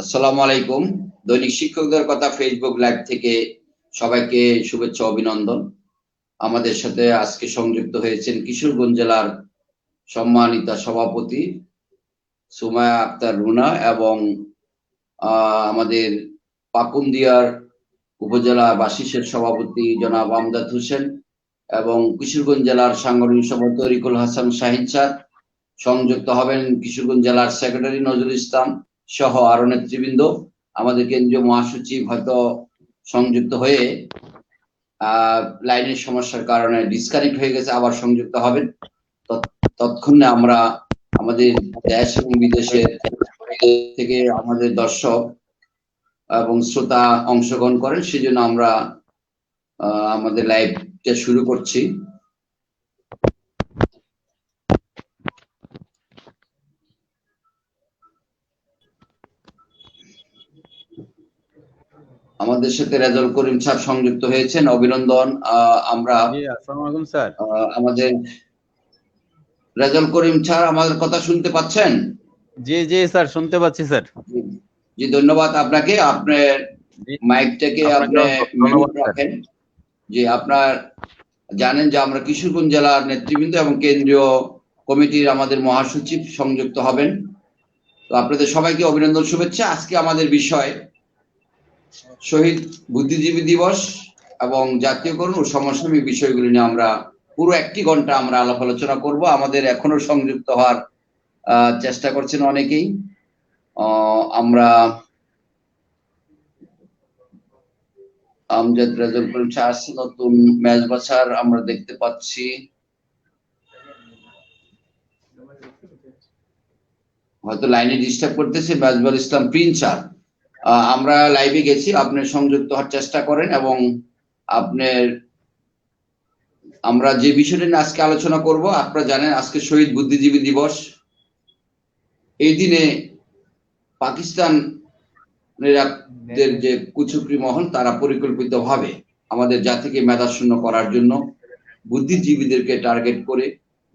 আসসালামু আলাইকুম। দৈনিক শিক্ষকদের কথা ফেসবুক লাইভ থেকে সবাইকে শুভেচ্ছা অভিনন্দন। আমাদের সাথে আজকে সংযুক্ত হয়েছেন কিশোরগঞ্জ জেলার সম্মানিতা সভাপতি সুমায়া আক্তার রুনা এবং আমাদের পাকুন্দিয়ার উপজেলা বাসিসের সভাপতি জনাব আমজাদ হোসেন এবং কিশোরগঞ্জ জেলার সাংগঠনিক সভাপতি তরিকুল হাসান শাহিদ স্যার। সংযুক্ত হবেন কিশোরগঞ্জ জেলার সেক্রেটারি নজরুল ইসলাম সহ আরো নেতৃবৃন্দ। আমাদের কেন্দ্রীয় মহাসচিব হয়তো সংযুক্ত হয়ে লাইনের সমস্যার কারণে ডিসকানেক্ট হয়ে গেছে, আবার সংযুক্ত হবেন। তৎক্ষণে আমরা আমাদের দেশ এবং বিদেশের থেকে আমাদের দর্শক এবং শ্রোতা অংশগ্রহণ করেন, সেজন্য আমরা আমাদের লাইভটা শুরু করছি। আমাদের সাথে রেজাউল করিম স্যার সংযুক্ত হয়েছেন, অভিনন্দন। আমরা আমাদের রেজাউল করিম স্যার আমাদের কথা শুনতে পাচ্ছেন? জি জি স্যার, শুনতে পাচ্ছি স্যার। জি, ধন্যবাদ আপনাকে। আপনার মাইকটাকে আপনি মিউট রাখেন। জি, আপনার জানেন যে আমরা কিশোরগঞ্জ জেলার নেতৃবৃন্দ এবং কেন্দ্রীয় কমিটির আমাদের মহাসচিব সংযুক্ত হবেন। তো আপনাদের সবাইকে অভিনন্দন, শুভেচ্ছা। আজকে আমাদের বিষয় শহীদ বুদ্ধিজীবী দিবস এবং জাতীয়করণ ও সমসাময়িক বিষয়গুলি নিয়ে আমরা পুরো 1 ঘন্টা আমরা আলাপ আলোচনা করব। আমাদের এখনো সংযুক্ত হওয়ার চেষ্টা করছেন অনেকেই। আমরা আমজাদ রেজাউল করিম স্যার আসছে, নতুন মেজবা স্যার আমরা দেখতে পাচ্ছি, হয়তো লাইনে ডিস্টার্ব করতেছে। মেজবাল ইসলাম প্রিন্স স্যার, আমরা লাইভে গেছি, আপনি সংযুক্ত হওয়ার চেষ্টা করেন এবং আপনার আমরা যে বিষয়টা নিয়ে আজকে আলোচনা করব, আপনারা জানেন আজকে শহীদ বুদ্ধিজীবী দিবস। এই দিনে পাকিস্তানের যে কুচক্রী মহল তারা পরিকল্পিতভাবে আমাদের জাতিকে মেধাশূন্য করার জন্য বুদ্ধিজীবীদেরকে টার্গেট করে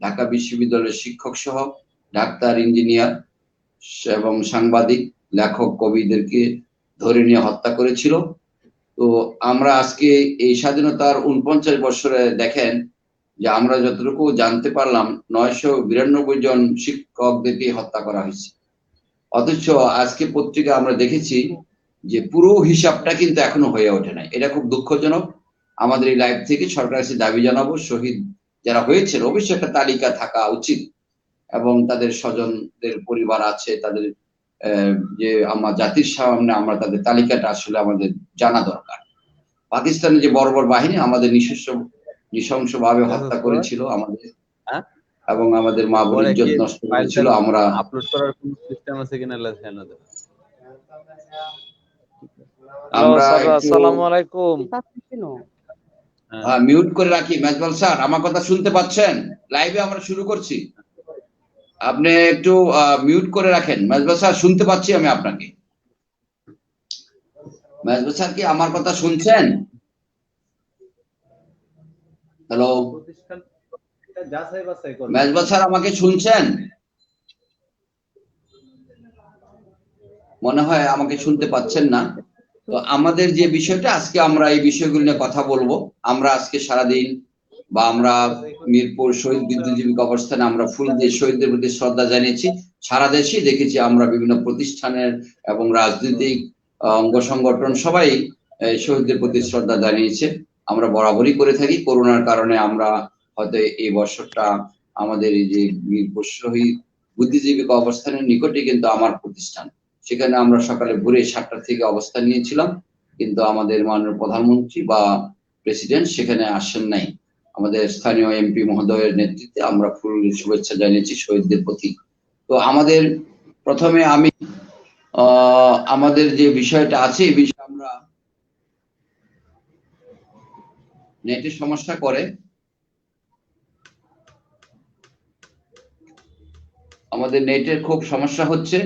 ঢাকা বিশ্ববিদ্যালয়ের শিক্ষক সহ ডাক্তার, ইঞ্জিনিয়ার এবং সাংবাদিক, লেখক, কবিদেরকে ধরে নিয়ে হত্যা করেছিল। তো আমরা আজকে এই স্বাধীনতার 49 বছরে দেখেন যে আমরা যতটুকু জানতে পারলাম 992 জন শিক্ষকদেরকে হত্যা করা হয়েছে। অথচ আজকে পত্রিকা আমরা দেখেছি যে পুরো হিসাবটা কিন্তু এখনো হয়ে ওঠে নাই। এটা খুব দুঃখজনক। আমাদের এই লাইভ থেকে সরকারের কাছে দাবি জানাবো, শহীদ যারা হয়েছেন অবশ্যই একটা তালিকা থাকা উচিত এবং তাদের স্বজনদের পরিবার আছে, তাদের যে আমার জাতির সামনে আমরা তাদের তালিকাটা আসলে আমাদের জানা দরকার। পাকিস্তানের যে বর্বর বাহিনী আমাদের নৃশংসভাবে হত্যা করেছিল আমাদের এবং আমাদের মা বোনের ইজ্জত নষ্ট করেছিল। আমরা আপলোড করার কোন সিস্টেম আছে কিনা লেখেন না। আমরা আসসালামু আলাইকুম। মিউট করে রাখি। মেজবাল স্যার আমার কথা শুনতে পাচ্ছেন? লাইভে আমরা শুরু করছি, আপনি একটু মিউট করে রাখেন। মেজবাল স্যার শুনতে পাচ্ছি আমি আপনাকে। মেজবাল স্যার কি আমার কথা শুনছেন? হ্যালো মেজবাল স্যার, আমাকে শুনছেন? মনে হয় আমাকে শুনতে পাচ্ছেন না। তো আমাদের যে বিষয়টা আজকে আমরা এই বিষয়গুলো নিয়ে কথা বলবো। আমরা আজকে সারাদিন বা আমরা মিরপুর শহীদ বুদ্ধিজীবী কবরস্থানে আমরা ফুল দিয়ে শহীদদের প্রতি শ্রদ্ধা জানিয়েছি। সারা দেশে দেখেছি আমরা বিভিন্ন প্রতিষ্ঠানের এবং রাজনৈতিক অঙ্গ সংগঠন সবাই শহীদদের প্রতি শ্রদ্ধা জানিয়েছে। আমরা বরাবরই করে থাকি। করোনার কারণে আমরা হয়তো এই বছরটা আমাদের এই যে মিরপুর শহীদ বুদ্ধিজীবী কবরস্থানের নিকটে কিন্তু আমার প্রতিষ্ঠান, সেখানে আমরা সকালে ভোরে 7টা থেকে অবস্থান নিয়েছিলাম, কিন্তু আমাদের মাননীয় প্রধানমন্ত্রী বা প্রেসিডেন্ট সেখানে আসেন নাই। আমাদের স্থানীয় এমপি মহোদয়ের নেতৃত্বে আমরা ফুল শুভেচ্ছা জানিয়েছি শহীদদের প্রতি। তো আমাদের প্রথমে আমি আমাদের যে বিষয়টা আছে এই বিষয়ে আমরা নেটের সমস্যা করে, আমাদের নেটের খুব সমস্যা হচ্ছে।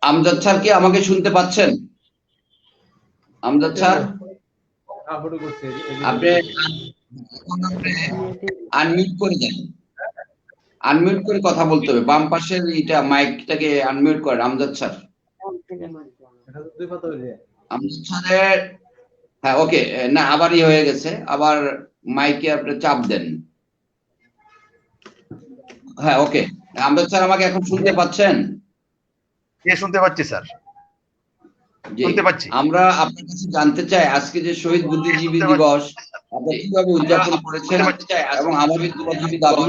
আমজাদ স্যার কি আমাকে শুনতে পাচ্ছেন? আমজাদ স্যার আপনি আনমিউট করে দেন, আনমিউট করে কথা বলতে হবে। বাম পাশের এটা মাইকটাকে আনমিউট করেন আমজাদ স্যার। আমজাদ স্যারের, হ্যাঁ ওকে, না আবারই হয়ে গেছে, আবার মাইকে আপনি চাপ দেন। হ্যাঁ ওকে, আমজাদ স্যার আমাকে এখন শুনতে পাচ্ছেন? শুনতে পাচ্ছি স্যার, জি, শুনতে পাচ্ছি। আমরা আপনার কাছে জানতে চাই আজকে যে শহীদ বুদ্ধিজীবী দিবস আপনি কিভাবে উদযাপন করেছেন এবং আমাদের প্রথম দাবি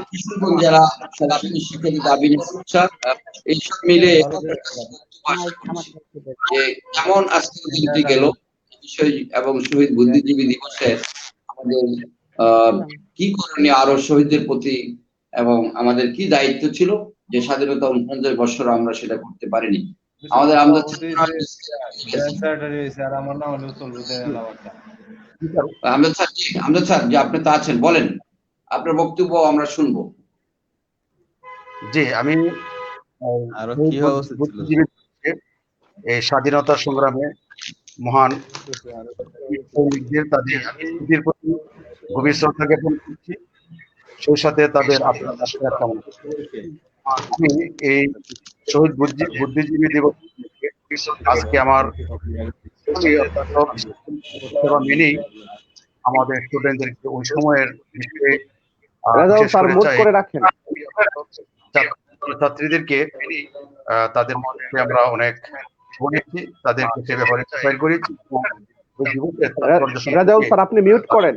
কিশোরগঞ্জ জেলা সরাসরি শিক্ষার্থী দাবি নিচ্ছে এইসব মিলে যে এমন আজকের দিনটি গেল বিষয় এবং শহীদ বুদ্ধিজীবী দিবসে আমাদের কি করণীয় আরো শহীদদের প্রতি এবং আমাদের কি দায়িত্ব ছিল যে স্বাধীনতা 49 বছর আমরা সেটা করতে পারিনি। আমাদের আমজাদ স্যার যে আপনি তো আছেন, বলেন আপনার বক্তব্য আমরা শুনবো। জি, আমি আরো কি হওয়া উচিত ছিল? এই স্বাধীনতা সংগ্রামে মহান সৈনিকদের তাদের প্রতি গভীর শ্রদ্ধা জ্ঞাপন করছি, সেই সাথে তাদের আত্মার কামনা করছি। আমি এই শহীদ বুদ্ধিজীবী দিবস আজকে আমার মেনেই আমাদের স্টুডেন্টদেরকে ওই সময়ের বিষয়ে ছাত্রীদেরকে তাদের মধ্যে আমরা অনেক বলেছি, তাদেরকে সে ব্যাপারে ইন্সপায়ার করেছি। রাজাউল স্যার আপনি মিউট করেন।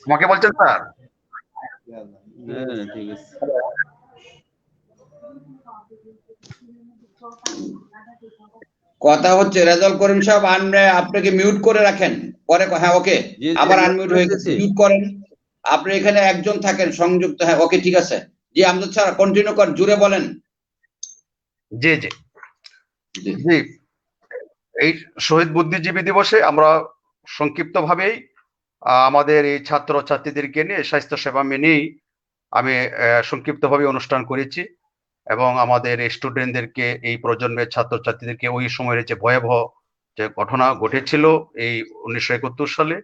আমাকে বলছেন স্যার? হ্যাঁ ঠিক আছে। কথা হচ্ছে রেজাউল করিম সাহেব, আপনাকে মিউট করে রাখেন, পরে হ্যাঁ ওকে, আবার আনমিউট হয়ে গেছে, মিউট করেন। আপনি এখানে একজন থাকেন সংযুক্ত, হ্যাঁ ওকে ঠিক আছে। জি আমজাদ স্যার কন্টিনিউ করেন, জুড়ে বলেন। জি জি জি, এই শহীদ বুদ্ধিজীবী দিবসে আমরা সংক্ষিপ্তভাবেই আমাদের এই ছাত্র ছাত্রীদেরকে নিয়ে স্বাস্থ্য সেবা মেনেই আমি সংক্ষিপ্তভাবে অনুষ্ঠান করেছি এবং আমাদের এই স্টুডেন্টদেরকে, এই প্রজন্মের ছাত্রছাত্রীদেরকে ওই সময়ের যে ভয়াবহ যে ঘটনা ঘটেছিল এই 1971 সালে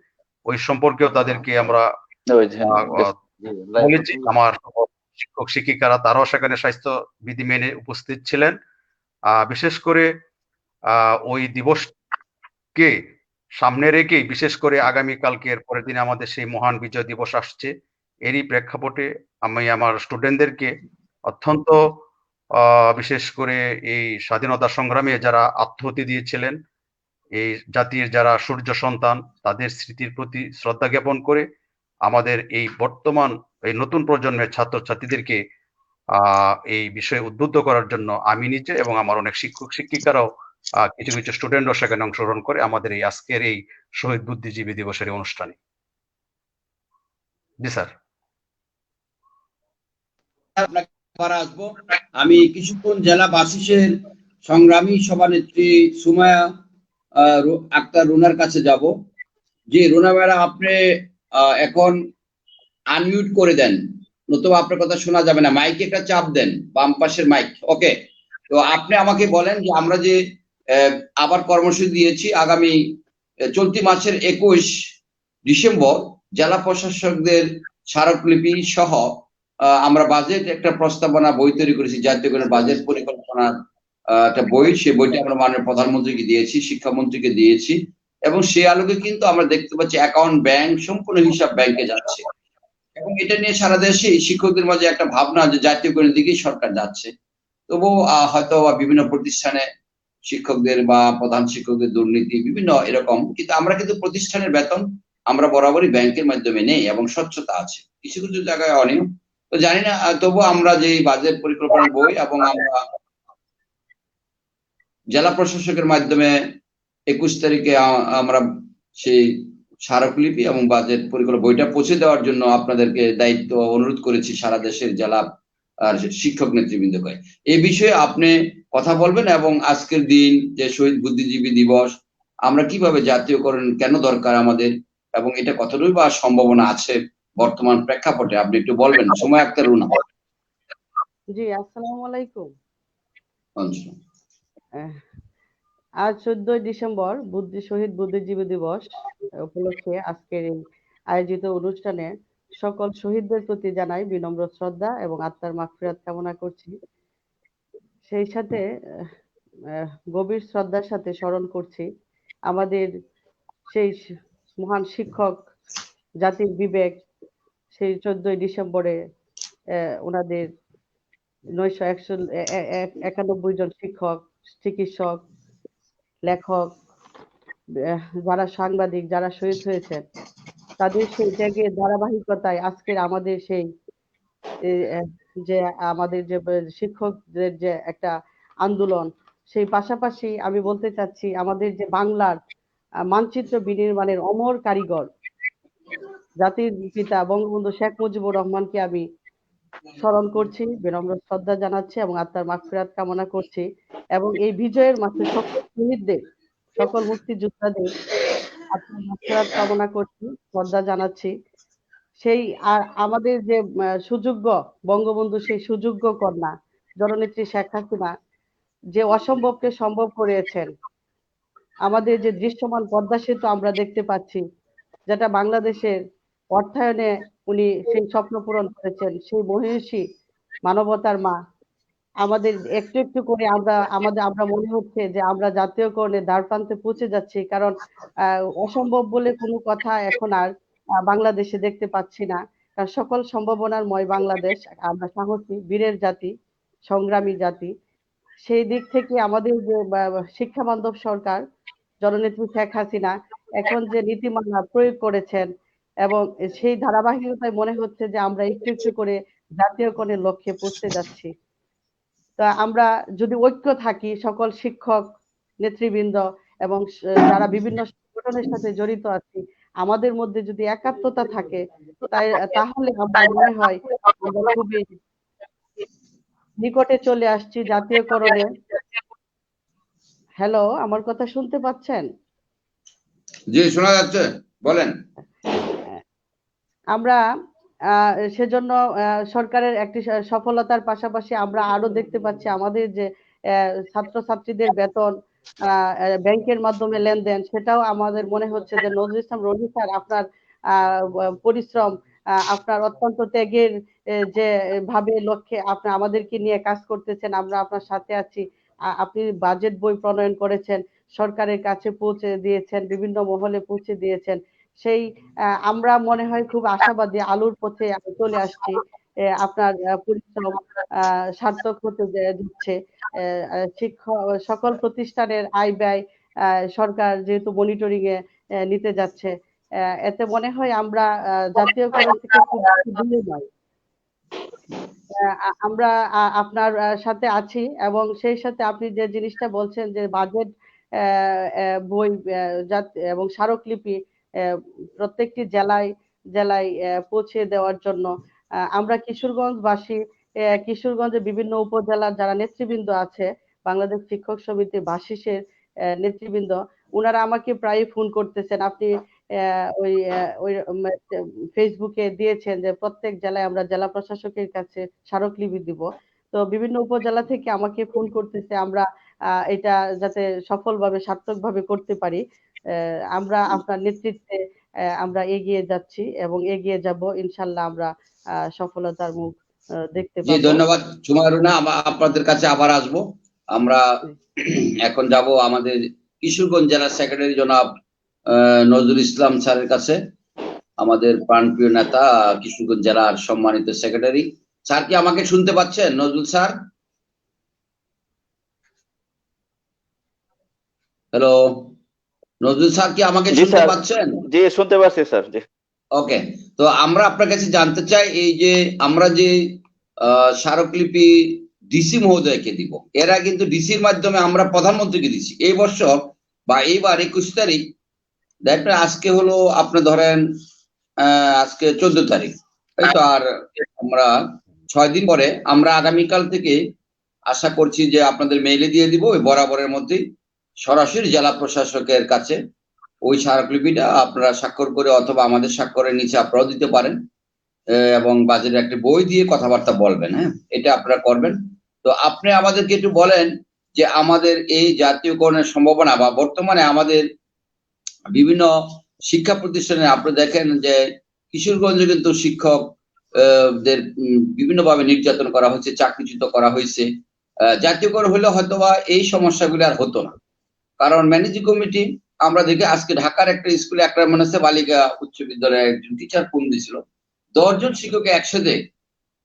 ওই সম্পর্কেও তাদেরকে আমরা বলেছি। আমার শিক্ষক শিক্ষিকারা তারাও সেখানে স্বাস্থ্য বিধি মেনে উপস্থিত ছিলেন। বিশেষ করে ওই দিবসকে সামনে রেখেই, বিশেষ করে আগামীকালকের পরের দিনে আমাদের সেই মহান বিজয় দিবস আসছে, এরই প্রেক্ষাপটে আমি আমার স্টুডেন্টদেরকে অত্যন্ত বিশেষ করে এই স্বাধীনতা সংগ্রামে যারা আত্মহতি দিয়েছিলেন, এই জাতির যারা সূর্য সন্তান, তাদের স্মৃতির প্রতি শ্রদ্ধা জ্ঞাপন করে আমাদের এই বর্তমান এই নতুন প্রজন্মের ছাত্রছাত্রীদেরকে এই বিষয়ে উদ্বুদ্ধ করার জন্য আমি নিজে এবং আমার অনেক শিক্ষক শিক্ষিকারাও কিছু কিছু স্টুডেন্টও সেখানে অংশগ্রহণ করে আমাদের এই আজকের এই শহীদ বুদ্ধিজীবী দিবসের অনুষ্ঠানে। জি স্যার। আসবো আমি কিশোরগঞ্জ জেলা বাসিসের সংগ্রামী সভানেত্রী সুমায়া আক্তার রুনার কাছে যাব। জি রুনা ম্যাডাম, আপনি এখন আনমিউট করে দেন, নতুবা আপনার কথা শোনা যাবে না। মাইকে একটা চাপ দেন, বাম পাশের মাইক। ওকে, তো আপনি আমাকে বলেন যে আমরা যে আবার কর্মসূচি দিয়েছি আগামী চলতি মাসের 21 ডিসেম্বর জেলা প্রশাসকদের স্মারকলিপি সহ আমরা বাজেট একটা প্রস্তাবনা বই তৈরি করেছি, জাতীয়করণের বাজেট পরিকল্পনার একটা বই। সেই বইটা আমরা মাননীয় প্রধানমন্ত্রীকে দিয়েছি, শিক্ষামন্ত্রীকে দিয়েছি, এবং সেই আলোকে কিন্তু আমরা দেখতে পাচ্ছি অ্যাকাউন্ট ব্যাংক সম্পূর্ণ হিসাব ব্যাংকে যাচ্ছে, এবং এটা নিয়ে সারা দেশে শিক্ষকদের মাঝে একটা ভাবনা যে জাতীয়করণের দিকেই সরকার যাচ্ছে। তবুও হয়তো বিভিন্ন প্রতিষ্ঠানে শিক্ষকদের বা প্রধান শিক্ষকদের দুর্নীতি বিভিন্ন এরকম, কিন্তু আমরা কিন্তু প্রতিষ্ঠানের বেতন আমরা বরাবরই ব্যাংকের মাধ্যমে নেই এবং স্বচ্ছতা আছে, কিছু কিছু জায়গায় অনিয়ম তো জানি না। তবু আমরা যে বাজেট পরিকল্পনা বই এবং আমরা জেলা প্রশাসকের মাধ্যমে 21 তারিখে আমরা সেই স্মারকলিপি এবং বাজেট পরিকল্পনা বইটা পৌঁছে দেওয়ার জন্য আপনাদেরকে দায়িত্ব অনুরোধ করেছি সারা দেশের জেলা আর শিক্ষক নেতৃবৃন্দকে। এই বিষয়ে আপনি কথা বলবেন এবং আজকের দিন যে শহীদ বুদ্ধিজীবী দিবস আমরা কিভাবে জাতীয়করণ কেন দরকার আমাদের এবং এটা কতটুকু বা সম্ভাবনা আছে বর্তমান প্রেক্ষাপটে আপনি একটু বলবেন। সুমায়া আক্তার রুনা। জি আসসালামু আলাইকুম। আচ্ছা, আজ 14 ডিসেম্বর শহীদ বুদ্ধিজীবী দিবস উপলক্ষে আজকের এই আয়োজিত অনুষ্ঠানে সকল শহীদদের প্রতি জানাই বিনম্র শ্রদ্ধা এবং আত্মার মাগফিরাত কামনা করছি। সেই সাথে গভীর শ্রদ্ধার সাথে স্মরণ করছি আমাদের সেই মহান শিক্ষক, জাতির বিবেক, সেই 14ই ডিসেম্বরে ওনাদের 991 জন শিক্ষক, চিকিৎসক, লেখক, যারা সাংবাদিক, যারা শহীদ হয়েছেন, তাদের সেই ত্যাগের ধারাবাহিকতায় আজকের আমাদের সেই যে আমাদের যে শিক্ষকদের যে একটা আন্দোলন, সেই পাশাপাশি আমি বলতে চাচ্ছি আমাদের যে বাংলার মানচিত্র বিনির্মাণের অমর কারিগর জাতির পিতা বঙ্গবন্ধু শেখ মুজিবুর রহমানকে আমি স্মরণ করছি, বিনম্র শ্রদ্ধা জানাচ্ছি এবং আত্মার মাগফিরাত কামনা করছি এবং এই বিজয়ের মাঠে সকল শহীদদের, সকল মুক্তিযোদ্ধাদের আত্মার মাগফিরাত কামনা করছি, শ্রদ্ধা জানাচ্ছি। সেই আর আমাদের যে সুযোগ্য বঙ্গবন্ধু, সেই সুযোগ্য কন্যা জননেত্রী শেখ হাসিনা যে অসম্ভবকে সম্ভব করেছেন, আমাদের যে দৃশ্যমান পদ্মা সেতু আমরা দেখতে পাচ্ছি, যেটা বাংলাদেশের অর্থায়নে উনি সেই স্বপ্ন পূরণ করেছেন, সেই মহিষী মানবতার মা। আমাদের একটু একটু করে আমরা মনে হচ্ছে যে আমরা জাতীয়করণের দ্বার প্রান্তে পৌঁছে যাচ্ছি, কারণ অসম্ভব বলে কোনো কথা এখন আর বাংলাদেশে দেখতে পাচ্ছি না। কারণ সকল সম্ভাবনাময় বাংলাদেশ, আমরা সাহসী বীরের জাতি, সংগ্রামী জাতি। সেই দিক থেকে আমাদের যে শিক্ষা বান্ধব সরকার জননেত্রী শেখ হাসিনা এখন যে নীতিমালা প্রয়োগ করেছেন এবং সেই ধারাবাহিকতায় মনে হচ্ছে যে আমরা একটু একটু করে জাতীয়করণের লক্ষ্যে পৌঁছে যাচ্ছি। তা আমরা যদি ঐক্য থাকি, সকল শিক্ষক নেতৃবৃন্দ এবং যারা বিভিন্ন সংগঠনের সাথে জড়িত আছি, আমাদের মধ্যে যদি একাত্মতা থাকে, তাহলে আমার মনে হয় আমরা খুবই নিকটে চলে আসছি জাতীয়করণে। হ্যালো, আমার কথা শুনতে পাচ্ছেন? জি, শোনা যাচ্ছে, বলেন। আমরা সেজন্য সরকারের একটি সফলতার পাশাপাশি আমরা আরো দেখতে পাচ্ছি আমাদের যে ছাত্রছাত্রীদের বেতন ব্যাংকের মাধ্যমে লেনদেন, সেটাও আমাদের মনে হচ্ছে যে নজরুল ইসলাম রনি স্যার আপনার পরিশ্রম, আপনার অত্যন্ত ত্যাগের যে ভাবে লক্ষ্যে আপনি আমাদেরকে নিয়ে কাজ করতেছেন, আমরা আপনার সাথে আছি। আপনি বাজেট বই প্রণয়ন করেছেন, সরকারের কাছে পৌঁছে দিয়েছেন, বিভিন্ন মহলে পৌঁছে দিয়েছেন। সেই আমরা মনে হয় খুব আশাবাদী, আলোর পথে চলে আসছি। আপনার পরিশ্রম সার্থক হতে দিচ্ছে। শিক্ষা সকল প্রতিষ্ঠানের আয় ব্যয় সরকার যেহেতু মনিটরিং এ নিতে যাচ্ছে, এতে মনে হয় আমরা জাতীয়করণ থেকে খুব দূরে নয়। আমরা আপনার সাথে আছি এবং সেই সাথে আপনি যে জিনিসটা বলছেন যে বাজেট বই এবং স্মারকলিপি প্রত্যেকটি জেলায় জেলায় পৌঁছে দেওয়ার জন্য আমরা কিশোরগঞ্জবাসী, কিশোরগঞ্জের বিভিন্ন উপজেলার যারা নেতৃবৃন্দ আছে, বাংলাদেশ শিক্ষক সমিতি বাসিসের নেতৃবৃন্দ, ওনারা আমাকে প্রায় ফোন করতেছেন। আপনি ওই ফেসবুকে দিয়েছেন যে প্রত্যেক জেলায় আমরা জেলা প্রশাসকের কাছে স্মারকলিপি দিব। তো বিভিন্ন উপজেলা থেকে আমাকে ফোন করতেছে, আমরা এটা যাতে সফলভাবে সার্থকভাবে করতে পারি। আমরা আপনার নেতৃত্বে আমরা এগিয়ে যাচ্ছি এবং এগিয়ে যাব, ইনশাল্লাহ আমরা সফলতার মুখ দেখতে পাবো। জি, ধন্যবাদ সুমারুনা, আপনাদের কাছে আবার আসবো। আমরা এখন যাব আমাদের কিশোরগঞ্জ জেলা সেক্রেটারি জনাব নজরুল ইসলাম স্যারের কাছে, আমাদের প্রাণপ্রিয় নেতা, কিশোরগঞ্জ জেলার সম্মানিত সেক্রেটারি। স্যার কি আমাকে শুনতে পাচ্ছেন? Nazrul sir, hello Nazrul sir, কি আমাকে শুনতে পাচ্ছেন? জি, শুনতে পাচ্ছি স্যার। জি, ওকে। তো আমরা আপনার কাছে জানতে চাই, এই যে আমরা যে স্মারকলিপি ডিসি মহোদয়কে দিব, এরা কিন্তু ডিসির মাধ্যমে আমরা প্রধানমন্ত্রীকে দিচ্ছি। এই বছর বা এইবার 21 তারিখ, দেখবেন আজকে হলো আপনার ধরেন আজকে 14 তারিখ, এই তো আর আমরা 6 দিন পরে আমরা আগামীকাল থেকে আশা করছি যে আপনাদের মেইলে দিয়ে দিব, ওই বরাবরের মধ্যেই সরাসরি জেলা প্রশাসকের কাছে ওই স্মারকলিপিটা আপনারা স্বাক্ষর করে অথবা আমাদের স্বাক্ষরের নিচে আপনারাও দিতে পারেন এবং বাজারে একটা বই দিয়ে কথাবার্তা বলবেন। হ্যাঁ, এটা আপনারা করবেন। তো আপনি আমাদেরকে একটু বলেন যে আমাদের এই জাতীয়করণের সম্ভাবনা বা বর্তমানে আমাদের বিভিন্ন শিক্ষা প্রতিষ্ঠানে আপনি দেখেন যে কিশোরগঞ্জে কিন্তু শিক্ষক দের বিভিন্নভাবে নির্যাতন করা হয়েছে, চাকরিচ্যুত করা হয়েছে। জাতীয়করণ হলে হয়তোবা এই সমস্যাগুলো আর হতো না, কারণ ম্যানেজিং কমিটি আমরা দেখি আজকে ঢাকার একটা স্কুলে একটা মনে হচ্ছে বালিকা উচ্চ বিদ্যালয়ে একজন টিচার ফোন দিয়েছিল, 10 জন শিক্ষক একসাথে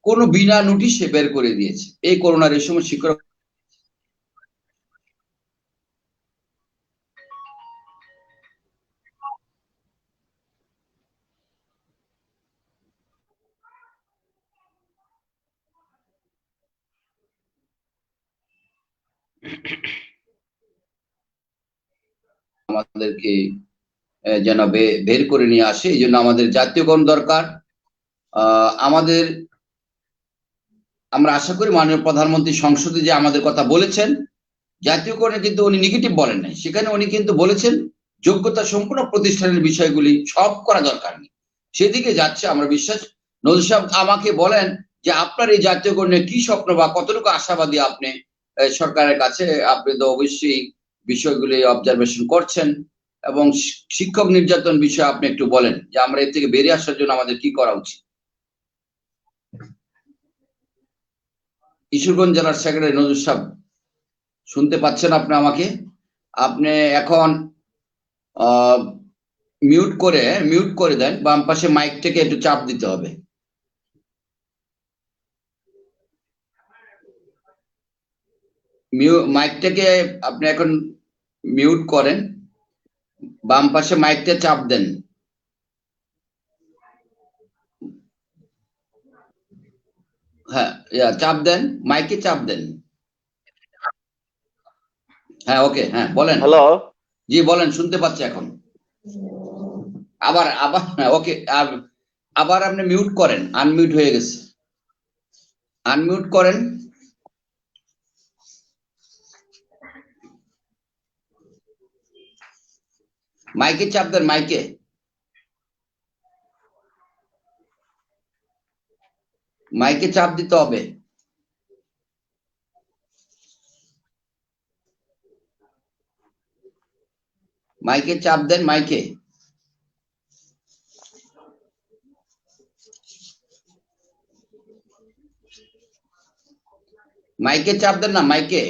কোনো বিনা নোটিশে বের করে দিয়েছে। এই করোনার এই সময় শিক্ষক আমাদেরকে যেন বের করে নিয়ে আসে। এই জন্য আমাদের জাতীয়করণ দরকার। আমাদের আমরা আশা করি মাননীয় প্রধানমন্ত্রী সংসদে যে আমাদের কথা বলেছেন, জাতীয়করণে কিন্তু উনি নেগেটিভ বলেন নাই, সেখানে উনি কিন্তু বলেছেন যোগ্যতা সম্পূর্ণ প্রতিষ্ঠানের বিষয়গুলি সব করা দরকার নেই, সেদিকে যাচ্ছে আমরা বিশ্বাস। নজরুল সাহেব আমাকে বলেন যে আপনার এই জাতীয়করণে কি স্বপ্ন বা কতটুকু আশাবাদী আপনি সরকারের কাছে? আপনি তো অবশ্যই বিষয়গুলি অবজারভেশন করছেন, এবং শিক্ষক নির্যাতন বিষয়ে আপনি একটু বলেন যে আমরা এর থেকে বেরিয়ে আসার জন্য আমাদের কি করা উচিত। কিশোরগঞ্জ জেলার সেক্রেটারি নজরুল সাহেব, শুনতে পাচ্ছেন আপনি আমাকে? আপনি এখন মিউট করে দেন, বাম পাশে মাইকটাকে একটু চাপ দিতে হবে। মাইকটাকে আপনি এখন মিউট করেন, বাম পাশে মাইকটা চাপ দেন। হ্যাঁ, চাপ দেন, মাইকে চাপ দেন। হ্যাঁ, ওকে, হ্যাঁ বলেন। হ্যালো, জি বলেন, শুনতে পাচ্ছি এখন। আবার ওকে, আবার আপনি মিউট করেন, আনমিউট হয়ে গেছে, আনমিউট করেন। মাইকে চাপ দেন, মাইকে। মাইকে চাপ দিতে হবে। মাইকে চাপ দেন, মাইকে। মাইকে চাপ দেন না, মাইকে।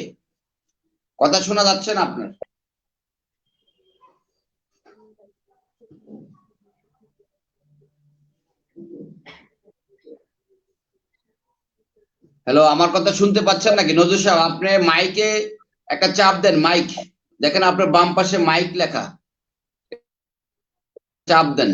কথা শোনা যাচ্ছে না আপনার? হ্যালো, আমার কথা শুনতে পাচ্ছেন নাকি নজরুল সাহেব? আপনি মাইকে একটা চাপ দেন, মাইক দেখেন আপনার বাম পাশে মাইক লেখা, চাপ দেন।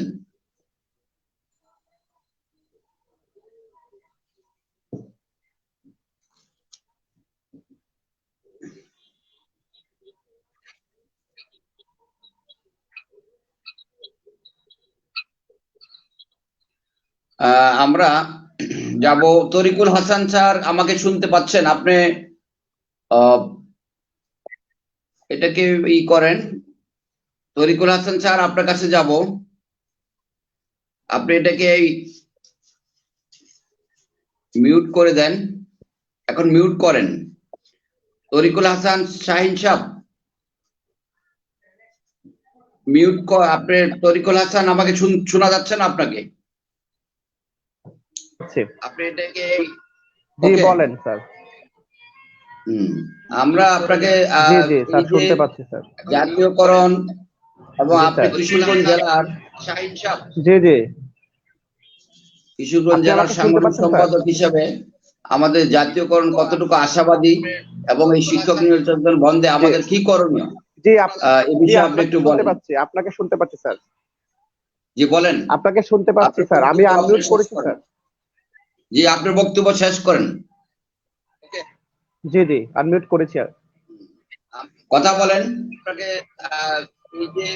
আমরা যাব তরিকুল হাসান স্যার, আমাকে শুনতে পাচ্ছেন আপনি? এটাকে করেন, তরিকুল হাসান স্যার আপনার কাছে যাব, আপনি এটাকে মিউট করে দেন, এখন মিউট করেন। তরিকুল হাসান শাহিন সাহেব মিউট আপনি। তরিকুল হাসান আমাকে শোনা যাচ্ছে না আপনাকে? আপনি এটাকে জি বলেন স্যার। আমরা আপনাকে জি জি স্যার, শুনতে পাচ্ছি স্যার। জাতীয়করণ এবং আপনি কিশোরগঞ্জ জেলার শাহিন সাহেব, জি জি, কিশোরগঞ্জ জেলার সাংগঠনিক সম্পাদক হিসেবে আমাদের জাতীয়করণ কতটুকু আশাবাদী এবং এই শিক্ষক নির্যাতন বন্ধে আমাদের কি করণীয়, জি এই বিষয়ে আপনি একটু বলেন। আপনাকে শুনতে পাচ্ছি স্যার। জি বলেন। আপনাকে শুনতে পাচ্ছি স্যার, আমি আনমিউট করেছি স্যার। জি, আপনার বক্তব্য শেষ করেন। জি জি, আনমিউট করেছি। কথা বলেন। আপনাকে এই যে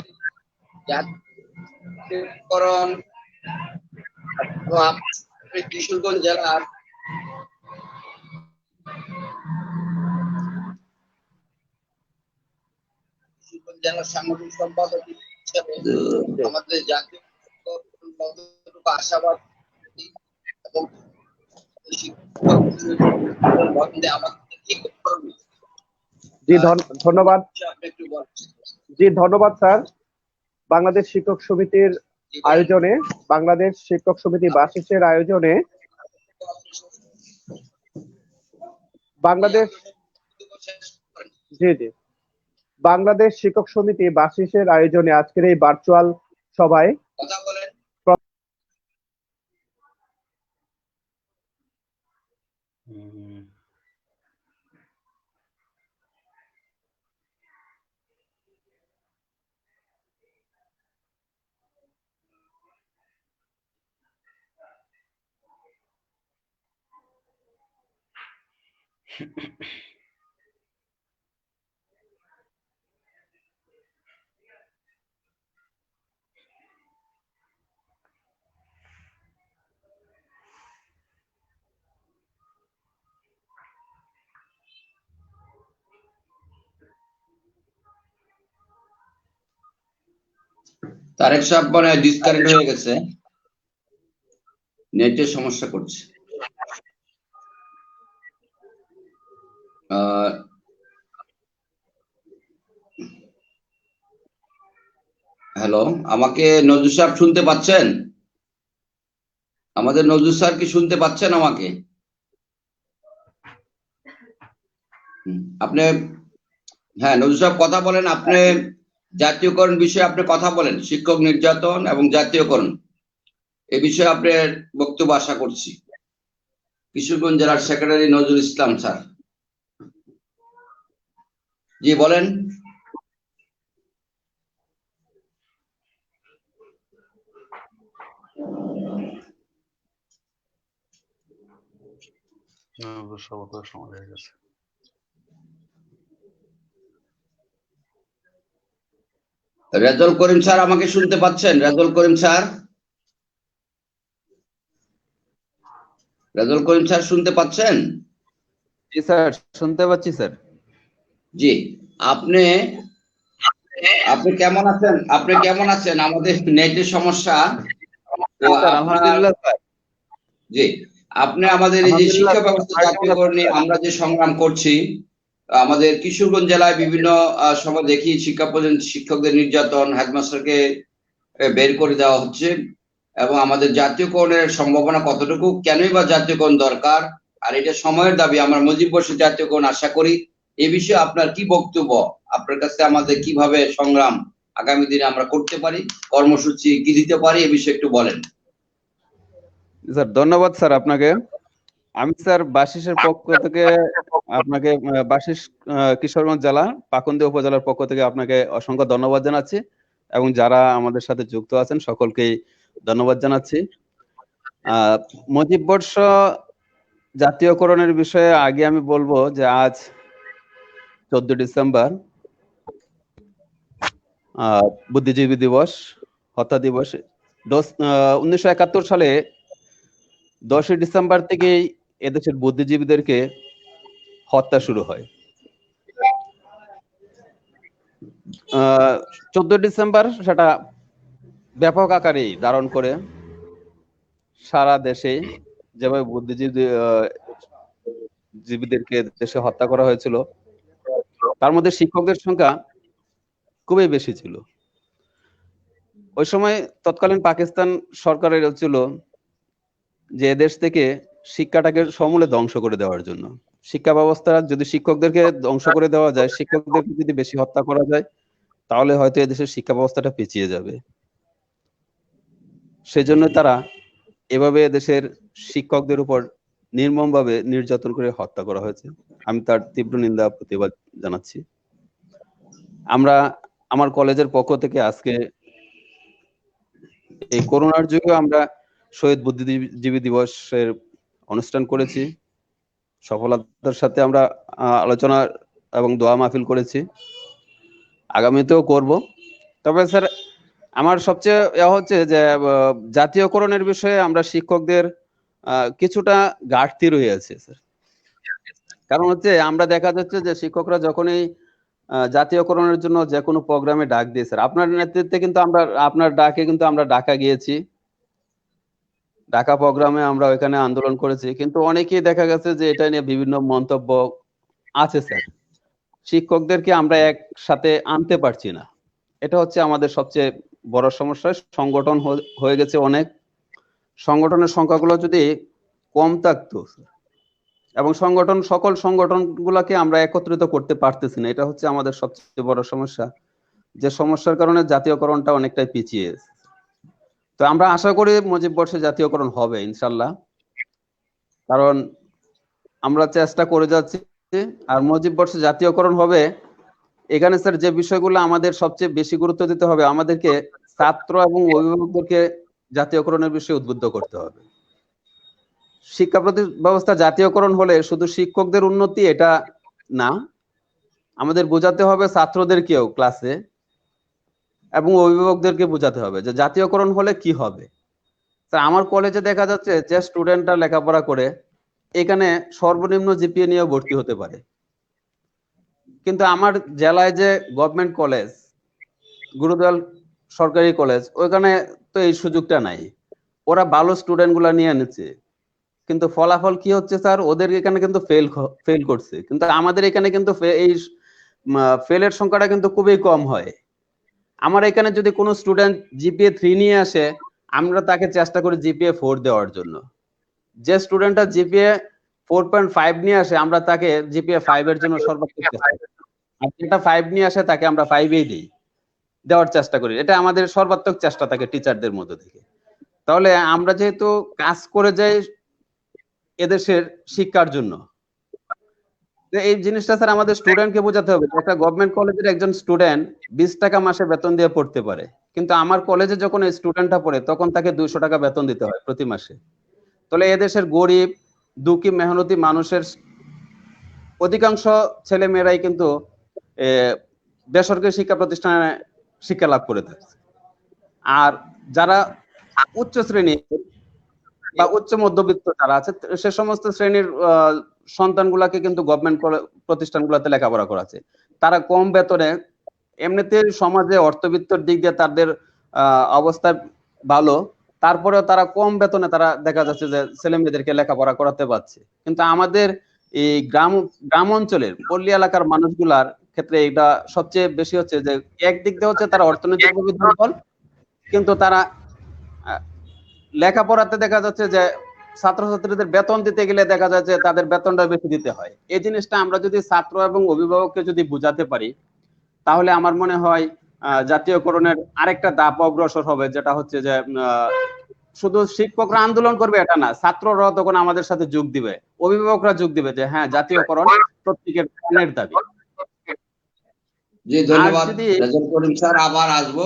জাতীয়করণ কিশোরগঞ্জ জেলার সাংগঠনিক সম্পাদক হিসেবে আমাদের জাতীয় আশাবাদ এবং জি ধন্যবাদ। জি ধন্যবাদ স্যার। বাংলাদেশ শিক্ষক সমিতির আয়োজনে, বাংলাদেশ শিক্ষক সমিতি বাসিসের আয়োজনে বাংলাদেশ জি জি বাংলাদেশ শিক্ষক সমিতি বাসিসের আয়োজনে আজকের এই ভার্চুয়াল সভায় কথা বলেন। হুম, তারেক সাহেব মনে হয় ডিসকানেক্ট হয়ে গেছে, নেটের সমস্যা করছে। হ্যালো, আমাকে নজরুল সাহেব শুনতে পাচ্ছেন? আমাদের নজরুল স্যার কি শুনতে পাচ্ছেন আমাকে? আপনি, হ্যাঁ নজরুল সাহেব কথা বলেন। আপনি জাতীয়করণ বিষয়ে আপনি কথা বলেন, শিক্ষক নির্যাতন এবং জাতীয়করণ এ বিষয়ে আপনার বক্তব্য আশা করছি। কিশোরগঞ্জ জেলার সেক্রেটারি নজরুল ইসলাম স্যার, জি বলেন। সময় হয়ে গেছে। রেজাউল করিম স্যার আমাকে শুনতে পাচ্ছেন? রেজাউল করিম স্যার, রেজাউল করিম স্যার শুনতে পাচ্ছেন? জি স্যার, শুনতে পাচ্ছি স্যার। জি, আপনি আপনি কেমন আছেন? আপনি কেমন আছেন? আমাদের নেটের সমস্যা তো স্যার আপনার, আলহামদুলিল্লাহ স্যার। জি আপনি আমাদের এই যে শিক্ষা ব্যবস্থা জাতীয়করণ নিয়ে আমরা যে সংগ্রাম করছি, আমাদের কিশোরগঞ্জ জেলায় বিভিন্ন সময় দেখি শিক্ষকদের নির্যাতন, হেডমাস্টারকে বের করে দেওয়া হচ্ছে, এবং আমাদের জাতীয়করণের সম্ভাবনা কতটুকু, কেনই বা জাতীয়করণ দরকার, আর এটা সময়ের দাবি। আমরা মুজিব বর্ষে জাতীয়করণ আশা করি। এ বিষয়ে আপনার কি বক্তব্য? আপনার কাছে আমাদের কিভাবে সংগ্রাম আগামী দিনে আমরা করতে পারি, কর্মসূচি কি দিতে পারি, এ বিষয়ে একটু বলেন। স্যার ধন্যবাদ স্যার আপনাকে। আমি স্যার বাসিসের পক্ষ থেকে আপনাকে বাসিস কিশোরগঞ্জ জেলা পাকুন্দি উপজেলার পক্ষ থেকে আপনাকে অসংখ্য ধন্যবাদ জানাচ্ছি, এবং যারা আমাদের সাথে যুক্ত আছেন সকলকেই ধন্যবাদ জানাচ্ছি। মুজিব বর্ষ জাতীয়করণের বিষয়ে আগে আমি বলবো যে আজ 14 ডিসেম্বর বুদ্ধিজীবী দিবস, হত্যা দিবস। 1971 সালে 10 ডিসেম্বর থেকেই এদেশের বুদ্ধিজীবীদেরকে হত্যা শুরু হয়। 14 ডিসেম্বর সেটা ব্যাপক আকারেই ধারণ করে সারা দেশে, যেভাবে বুদ্ধিজীবীদেরকে দেশে হত্যা করা হয়েছিল, তার মধ্যে শিক্ষকদের সংখ্যা খুবই বেশি ছিল। ওই সময় তৎকালীন পাকিস্তান সরকারের ছিল যে দেশ থেকে শিক্ষাটাকে সমূলে ধ্বংস করে দেওয়ার জন্য। শিক্ষা ব্যবস্থা যদি শিক্ষকদেরকে ধ্বংস করে দেওয়া যায়, শিক্ষকদেরকে যদি বেশি হত্যা করা যায়, তাহলে হয়তো এদেশের শিক্ষা ব্যবস্থাটা পিছিয়ে যাবে। সেজন্য তারা এভাবে দেশের শিক্ষকদের উপর নির্মমভাবে নির্যাতন করে হত্যা করা হয়েছে। আমি তার তীব্র নিন্দা প্রতিবাদ জানাচ্ছি। আমরা আমার কলেজের পক্ষ থেকে আজকে এই করোনার যুগে আমরা শহীদ বুদ্ধিজীবী দিবসের অনুষ্ঠান করেছি। সফলতার সাথে আমরা আলোচনা এবং দোয়া মাহফিল করেছি, আগামীতেও করব। তবে স্যার আমার সবচেয়ে হচ্ছে যে জাতীয়করণের বিষয়ে আমরা শিক্ষকদের কিছুটা ঘাটতি রয়েছে স্যার। কারণ হচ্ছে আমরা দেখা যাচ্ছে যে শিক্ষকরা যখনই জাতীয়করণের জন্য যে কোনো প্রোগ্রামে ডাক দিয়ে, স্যার আপনার নেতৃত্বে কিন্তু আমরা, আপনার ডাকে কিন্তু আমরা ঢাকা গিয়েছি, ঢাকা প্রোগ্রামে আমরা ওইখানে আন্দোলন করেছি, কিন্তু অনেকেই দেখা গেছে যে এটা নিয়ে বিভিন্ন মন্তব্য আছে স্যার। শিক্ষকদেরকে আমরা একসাথে আনতে পারছি না, এটা হচ্ছে আমাদের সবচেয়ে বড় সমস্যা। সংগঠন হয়ে গেছে অনেক, সংগঠনের সংখ্যাগুলো যদি কম থাকতো এবং সকল সংগঠন গুলাকে আমরা একত্রিত করতে পারতেছি না, এটা হচ্ছে আমাদের সবচেয়ে বড় সমস্যা, যে সমস্যার কারণে জাতীয়করণটা অনেকটাই পিছিয়ে। তো আমরা আশা করি মুজিব বর্ষে জাতীয়করণ হবে ইনশাল্লাহ, কারণ আমরা চেষ্টা করে যাচ্ছি। আর মুজিব বর্ষে জাতীয়করণ হবে, এখানে স্যার যে বিষয়গুলো আমাদের সবচেয়ে বেশি গুরুত্ব দিতে হবে, আমাদেরকে ছাত্র এবং অভিভাবকদেরকে জাতীয়করণের বিষয়ে উদ্বুদ্ধ করতে হবে। শিক্ষা ব্যবস্থা জাতীয়করণ হলে শুধু শিক্ষকদের উন্নতি এটা না, আমাদের বোঝাতে হবে ছাত্রদেরকেও ক্লাসে এবং অভিভাবকদেরকে বোঝাতে হবে যে জাতীয়করণ হলে কি হবে। আমার কলেজে দেখা যাচ্ছে যে স্টুডেন্টরা লেখাপড়া করে এখানে সর্বনিম্ন জিপিএ নিয়ে ভর্তি হতে পারে, কিন্তু আমার জেলায় যে গভর্নমেন্ট কলেজ, গুরুদয়াল সরকারি কলেজ, ওইখানে তো এই সুযোগটা নাই। ওরা ভালো স্টুডেন্ট গুলা নিয়ে এনেছে, কিন্তু ফলাফল কি হচ্ছে স্যার, ওদের এখানে কিন্তু ফেল করছে, কিন্তু আমাদের এখানে কিন্তু এই ফেলের সংখ্যাটা কিন্তু খুবই কম হয়। আমার এখানে যদি কোনো স্টুডেন্ট জিপিএ 3 নিয়ে আসে, আমরা তাকে চেষ্টা করি জিপিএ 4 দেওয়ার জন্য। যে স্টুডেন্টটা জিপিএ 4.5 নিয়ে আসে, আমরা তাকে জিপিএ 5 এর জন্য সর্বোচ্চ চেষ্টা করি। আর যেটা 5 নিয়ে আসে তাকে আমরা 5-এই দেওয়ার চেষ্টা করি। এটা আমাদের সর্বাত্মক চেষ্টা থাকে টিচারদের মধ্যে থেকে। তাহলে আমরা যেহেতু কাজ করে যাই এদেশের শিক্ষার জন্য, এই জিনিসটা স্যার আমাদের স্টুডেন্টকে বোঝাতে হবে। একটা গভর্নমেন্ট কলেজের একজন স্টুডেন্ট 20 টাকা মাসে বেতন দিয়ে পড়তে পারে, কিন্তু আমার কলেজে যখন এই স্টুডেন্টটা পড়ে তখন তাকে 200 টাকা বেতন দিতে হয় প্রতি মাসে। তাহলে এদেশের গরিব দুঃখী মেহনতি মানুষের অধিকাংশ ছেলে মেয়েরাই কিন্তু বেসরকারি শিক্ষা প্রতিষ্ঠানে শিক্ষা লাভ করে থাকে। আর যারা উচ্চ শ্রেণী বা উচ্চ মধ্যবিত্ত যারা আছে, সে সমস্ত শ্রেণীর সন্তানগুলাকে কিন্তু গভর্নমেন্ট প্রতিষ্ঠানগুলোতে লেখাপড়া করাচ্ছে। তারা কম বেতনে, এমনিতে সমাজে অর্থবিত্তর দিক দিয়ে তাদের অবস্থা ভালো, তারপরেও তারা কম বেতনে তারা দেখা যাচ্ছে যে ছেলে মেয়েদেরকে লেখাপড়া করাতে পারছে। কিন্তু আমাদের এই গ্রাম অঞ্চলের পল্লী এলাকার মানুষগুলার ক্ষেত্রে এটা সবচেয়ে বেশি হচ্ছে যে একদিক দিয়ে হচ্ছে তারা অর্থনৈতিকভাবে দুর্বল, কিন্তু তারা লেখাপড়াতে দেখা যাচ্ছে যে ছাত্রছাত্রীদের বেতন দিতে গেলে দেখা যায় যে তাদের বেতনটা বেশি দিতে হয়। এই জিনিসটা আমরা যদি ছাত্র এবং অভিভাবককে যদি বুঝাতে পারি, তাহলে আমার মনে হয় জাতীয়করণের আরেকটা ধাপ অগ্রসর হবে, যেটা হচ্ছে যে শুধু শিক্ষকরা আন্দোলন করবে এটা না, ছাত্ররা তখন আমাদের সাথে যোগ দিবে, অভিভাবকরা যোগ দিবে যে হ্যাঁ জাতীয়করণ প্রত্যেকের প্রাণের দাবি। জি ধন্যবাদ রেজাউল করিম স্যার, আবার আসবো।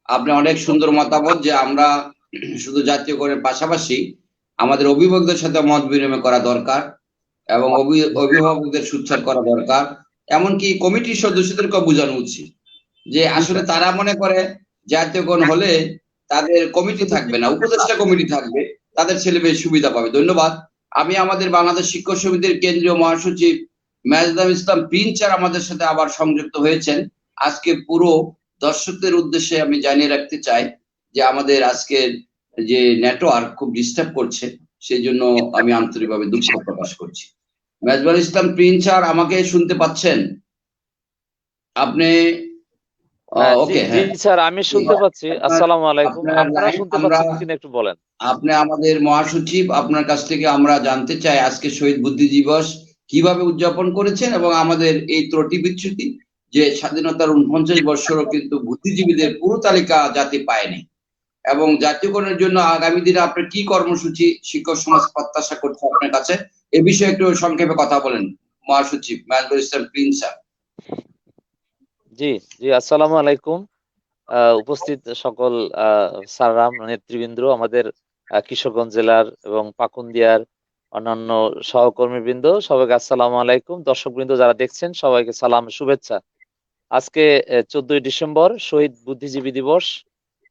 আপনি অনেক সুন্দর মতামত যে আমরা শুধু জাতীয়করণের পাশাপাশি আমাদের অভিভাবকদের সাথে মত বিনিময় করা দরকার এবং অভিভাবকদের সুচ্চার করা দরকার, এমনকি কমিটির সদস্যদেরকে বোঝানো উচিত যে আসলে তারা মনে করে জাতীয়করণ হলে তাদের কমিটি থাকবে না, উপদেষ্টা কমিটি থাকবে, তাদের ছেলে মেয়ে সুবিধা পাবে। ধন্যবাদ। আমি আমাদের বাংলাদেশ শিক্ষক সমিতির কেন্দ্রীয় মহাসচিব মেজদাম ইসলাম প্রিন্স স্যার আমাদের সাথে আবার সংযুক্ত হয়েছেন। আজকে পুরো দর্শকদের উদ্দেশ্যে আমি জানিয়ে রাখতে চাই যে আমাদের আজকের যে নেটওয়ার্ক খুব ডিস্টার্ব করছে, সেই জন্য আমি আন্তরিকভাবে দুঃখ প্রকাশ করছি। মেজবাল ইসলাম প্রিন্স স্যার আমাকে শুনতে পাচ্ছেন? আপনি ওকে? হ্যাঁ স্যার, আমি শুনতে পাচ্ছি। আসসালামু আলাইকুম। আপনারা শুনতে পাচ্ছেন কিনা একটু বলেন। আপনি আমাদের মহাসচিব, আপনার কাছ থেকে আমরা জানতে চাই আজকে শহীদ বুদ্ধিজীবী দিবস কিভাবে উদযাপন করেছেন এবং আমাদের এই ত্রুটি বিচ্যুতি যে স্বাধীনতার 49 বছরও কিন্তু বুদ্ধিজীবীদের পুরো তালিকা জাতি পায়নি, এবং জাতীয়করণের জন্য আগামী দিনে আপনার কি কর্মসূচি শিক্ষক সমাজ প্রত্যাশা করছে আপনার কাছে, এ বিষয়ে একটু সংক্ষেপে কথা বলেন মহাসচিব মেজবাল ইসলাম প্রিন্স স্যার। জি জি, আসসালামু আলাইকুম। উপস্থিত সকল স্যাররা, নেতৃবৃন্দ, আমাদের কিশোরগঞ্জ জেলার এবং পাকুন্দিয়ার অন্যান্য সহকর্মীবৃন্দ, সবাইকে আসসালামু আলাইকুম। দর্শকবৃন্দ যারা দেখছেন সবাইকে সালাম, শুভেচ্ছা। আজকে 14ই ডিসেম্বর শহীদ বুদ্ধিজীবী দিবস।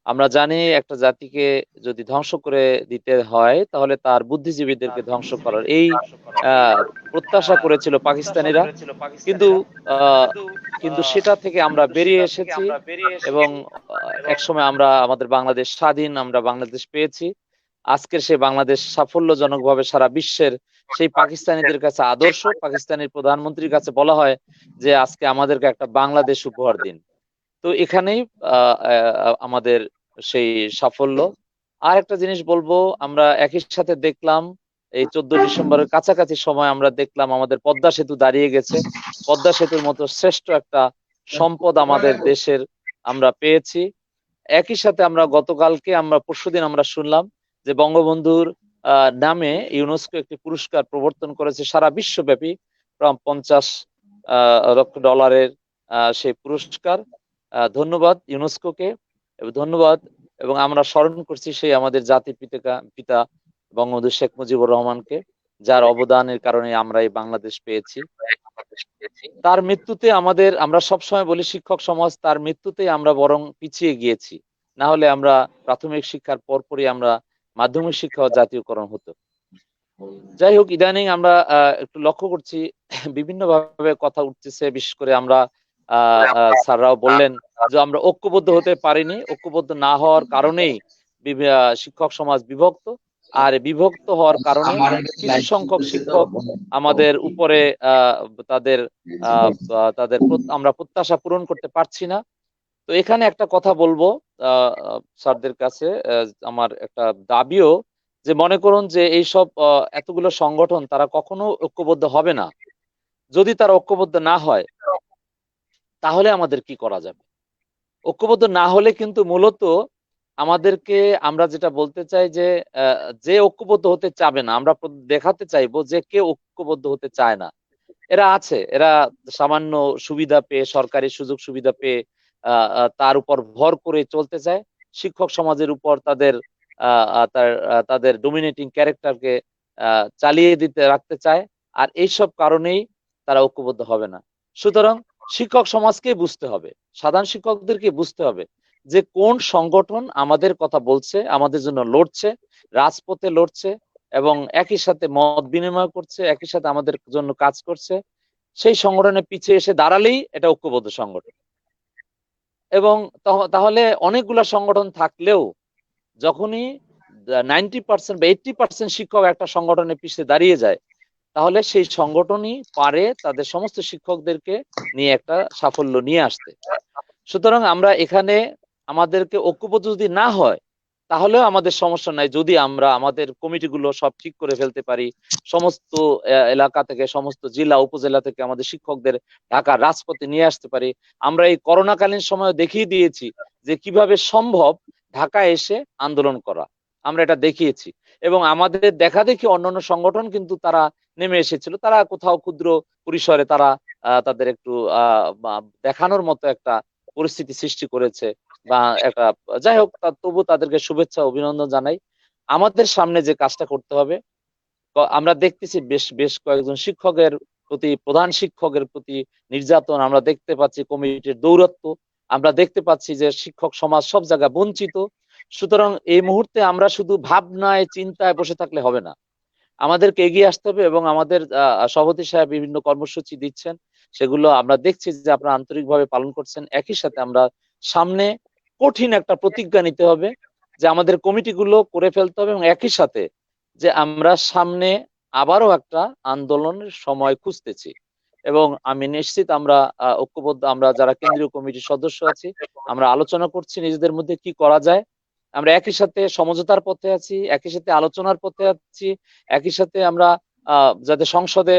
আমরা জানি একটা জাতিকে যদি ধ্বংস করে দিতে হয় তাহলে তার বুদ্ধিজীবীদেরকে ধ্বংস করার এই প্রত্যাশা করেছিল পাকিস্তানিরা, কিন্তু সেটা থেকে আমরা বেরিয়ে এসেছি এবং একসময় আমরা আমাদের বাংলাদেশ স্বাধীন, আমরা বাংলাদেশ পেয়েছি। আজকের সেই বাংলাদেশ সাফল্যজনকভাবে সারা বিশ্বের সেই পাকিস্তানিদের কাছে আদর্শ। পাকিস্তানের প্রধানমন্ত্রীর কাছে বলা হয় যে আজকে আমাদেরকে একটা বাংলাদেশ উপহার দিন। তো এখানেই আমাদের সেই সাফল্য। আর একটা জিনিস বলবো, আমরা একই সাথে দেখলাম এই 14 ডিসেম্বরের কাছাকাছি সময় আমরা দেখলাম আমাদের পদ্মা সেতু দাঁড়িয়ে গেছে। পদ্মা সেতুর মতো শ্রেষ্ঠ একটা সম্পদ আমাদের দেশের আমরা পেয়েছি। একই সাথে আমরা গতকালকে পরশুদিন আমরা শুনলাম যে বঙ্গবন্ধুর নামে ইউনেস্কো একটি পুরস্কার প্রবর্তন করেছে সারা বিশ্বব্যাপী, প্রায় 50 লক্ষ ডলারের সেই পুরস্কার। ধন্যবাদ ইউনেস্কোকে, ধন্যবাদ। এবং আমরা স্মরণ করছি সেই আমাদের জাতির পিতা বঙ্গবন্ধু শেখ মুজিবুর রহমানকে, যার অবদানের কারণে আমরা এই বাংলাদেশ পেয়েছি। তার মৃত্যুতে আমরা সবসময় বলি শিক্ষক সমাজ, তার মৃত্যুতে আমরা বরং পিছিয়ে গিয়েছি, না হলে আমরা প্রাথমিক শিক্ষার পরপরই আমরা মাধ্যমিক শিক্ষা জাতীয়করণ হতো। যাই হোক, ইদানিং আমরা একটু লক্ষ্য করছি বিভিন্ন ভাবে কথা উঠতেছে, বিশেষ করে আমরা স্যাররাও বললেন যে আমরা ঐক্যবদ্ধ হতে পারিনি। ঐক্যবদ্ধ না হওয়ার কারণেই শিক্ষক সমাজ বিভক্ত, আর বিভক্ত হওয়ার কারণে কিছু সংখ্যক শিক্ষক আমাদের উপরে তাদের আমরা প্রত্যাশা পূরণ করতে পারছি না। তো এখানে একটা কথা বলবো স্যারদের কাছে, আমার একটা দাবিও, যে মনে করুন যে এইসব এতগুলো সংগঠন তারা কখনো ঐক্যবদ্ধ হবে না। যদি তারা ঐক্যবদ্ধ না হয় তাহলে আমাদের কি করা যাবে? ঐক্যবদ্ধ না হলে কিন্তু মূলত আমাদেরকে, আমরা যেটা বলতে চাই যে ঐক্যবদ্ধ হতে চাবে না, আমরা দেখাতে চাইবো যে কেউ ঐক্যবদ্ধ হতে চায় না। এরা আছে, এরা সামান্য সুবিধা পেয়ে, সরকারি সুযোগ সুবিধা পেয়ে তার উপর ভর করে চলতে চায়, শিক্ষক সমাজের উপর তাদের ডোমিনেটিং ক্যারেক্টারকে চালিয়ে রাখতে চায়। আর এইসব কারণেই তারা ঐক্যবদ্ধ হবে না। সুতরাং শিক্ষক সমাজকে বুঝতে হবে, সাধারণ শিক্ষকদেরকে বুঝতে হবে যে কোন সংগঠন আমাদের কথা বলছে, আমাদের জন্য লড়ছে, রাজপথে লড়ছে এবং একই সাথে মত বিনিময় করছে, একই সাথে আমাদের জন্য কাজ করছে। সেই সংগঠনের পিছিয়ে এসে দাঁড়ালেই এটা ঐক্যবদ্ধ সংগঠন। এবং তাহলে অনেকগুলা সংগঠন থাকলেও যখনই 90% বা 80% শিক্ষক একটা সংগঠনের পিছিয়ে দাঁড়িয়ে যায়, তাহলে সেই সংগঠনই পারে তাদের সমস্ত শিক্ষকদেরকে নিয়ে একটা সাফল্য নিয়ে আসতে। সুতরাং আমরা এখানে আমাদেরকে ঐক্যবদ্ধ যদি না হয় তাহলেও আমাদের সমস্যা নাই, যদি আমরা আমাদের কমিটিগুলো সব ঠিক করে ফেলতে পারি, সমস্ত এলাকা থেকে, সমস্ত জেলা উপজেলা থেকে আমাদের শিক্ষকদের ঢাকার রাজপথে নিয়ে আসতে পারি। আমরা এই করোনাকালীন সময় দেখিয়ে দিয়েছি যে কিভাবে সম্ভব ঢাকায় এসে আন্দোলন করা, আমরা এটা দেখিয়েছি। এবং আমাদের দেখা দেখি অন্যান্য সংগঠন কিন্তু তারা নেমে এসেছিল, তারা কোথাও ক্ষুদ্র পরিসরে তারা তাদের একটু দেখানোর মতো একটা পরিস্থিতি সৃষ্টি করেছে বা একটা, যাই হোক, তবু তাদেরকে শুভেচ্ছা অভিনন্দন জানাই। আমাদের সামনে যে কাজটা করতে হবে, আমরা দেখতেছি বেশ কয়েকজন শিক্ষকের প্রতি, প্রধান শিক্ষকের প্রতি নির্যাতন আমরা দেখতে পাচ্ছি, কমিটির দৌরাত্ম্য আমরা দেখতে পাচ্ছি, যে শিক্ষক সমাজ সব জায়গায় বঞ্চিত। সুতরাং এই মুহূর্তে আমরা শুধু ভাবনায় চিন্তায় বসে থাকলে হবে না, আমাদেরকে এগিয়ে আসতে হবে। এবং আমাদের সভাপতি সাহেব বিভিন্ন কর্মসূচি দিচ্ছেন, সেগুলো আমরা দেখছি যে আপনারা আন্তরিকভাবে পালন করছেন। একই সাথে আমরা সামনে কঠিন একটা প্রতিজ্ঞা নিতে হবে যে আমাদের কমিটিগুলো করে ফেলতে হবে, এবং একই সাথে যে আমরা সামনে আবারও একটা আন্দোলনের সময় খুঁজতেছি। এবং আমি নিশ্চিত আমরা ঐক্যবদ্ধ, আমরা যারা কেন্দ্রীয় কমিটির সদস্য আছি, আমরা আলোচনা করছি নিজেদের মধ্যে কি করা যায়। আমরা একই সাথে সমঝোতার পথে আছি, একই সাথে আলোচনার পথে আছি, একই সাথে আমরা যাতে সংসদে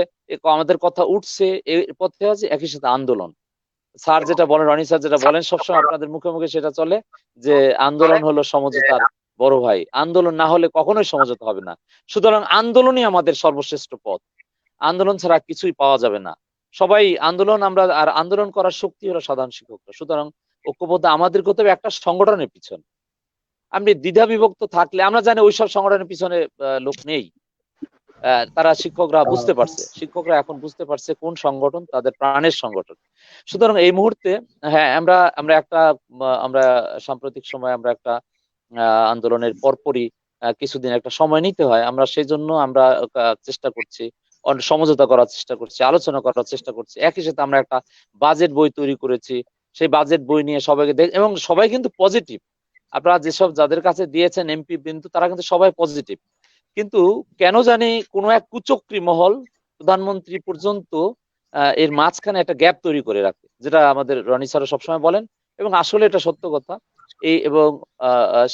আমাদের কথা উঠছে এই পথে আছি, একই সাথে আন্দোলন। স্যার যেটা বলেন, রনি স্যার যেটা বলেন সবসময় আপনাদের মুখে মুখে সেটা চলে, যে আন্দোলন হলো সমঝোতার বড় ভাই, আন্দোলন না হলে কখনোই সমঝোতা হবে না। সুতরাং আন্দোলনই আমাদের সর্বশ্রেষ্ঠ পথ, আন্দোলন ছাড়া কিছুই পাওয়া যাবে না। সবাই আন্দোলন, আর আন্দোলন করার শক্তি হলো সাধারণ শিক্ষকরা। সুতরাং ঐক্যবদ্ধ আমাদের করতে হবে একটা সংগঠনের পিছনে। আপনি দ্বিধা বিভক্ত থাকলে, আমরা জানি ওইসব সংগঠনের পিছনে লোক নেই, তারা শিক্ষকরা বুঝতে পারছে, শিক্ষকরা এখন বুঝতে পারছে কোন সংগঠন তাদের প্রাণের সংগঠন। সুতরাং এই মুহূর্তে হ্যাঁ, আমরা সাম্প্রতিক সময় আমরা একটা আন্দোলনের পরপরই কিছুদিন একটা সময় নিতে হয়, আমরা সেই জন্য আমরা চেষ্টা করছি, সমঝোতা করার চেষ্টা করছি, আলোচনা করার চেষ্টা করছি। একই সাথে আমরা একটা বাজেট বই তৈরি করেছি, সেই বাজেট বই নিয়ে সবাইকে এবং সবাই কিন্তু পজিটিভ। আপনারা যাদের কাছে দিয়েছেন এমপি বিন্দু, তারা কিন্তু সবাই পজিটিভ। কিন্তু কেন জানি কোনো এক কুচক্রী মহল প্রধানমন্ত্রী পর্যন্ত এর মাঝখানে একটা গ্যাপ তৈরি করে রাখে, যেটা আমাদের রনি স্যার সবসময় বলেন, এবং আসলে এটা সত্য কথা। এবং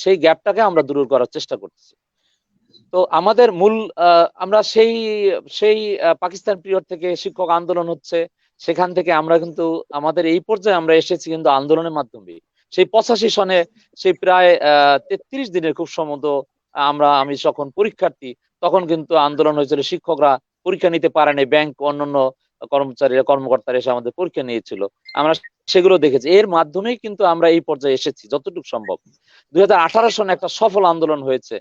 সেই গ্যাপটাকে আমরা দূর করার চেষ্টা করতেছি। তো আমাদের মূল আমরা সেই সেই পাকিস্তান পিরিয়ড থেকে শিক্ষক আন্দোলন হচ্ছে, সেখান থেকে আমরা কিন্তু আমাদের এই পর্যায়ে আমরা এসেছি কিন্তু আন্দোলনের মাধ্যমে। সেই 85 সনে সেই প্রায় 33 দিনের খুব সম্ভবত আমি যখন পরীক্ষার্থী, তখন কিন্তু আন্দোলন হয়েছিল, শিক্ষকরা পরীক্ষা নিতে পারেনি, ব্যাংক অন্যান্য কর্মকর্তারা এসে আমাদের পরীক্ষা নিয়েছিল, আমরা সেগুলো দেখেছি। এর মাধ্যমেই কিন্তু আমরা এই পর্যায়ে এসেছি যতটুকু সম্ভব। 2018 সনে একটা সফল আন্দোলন হয়েছে,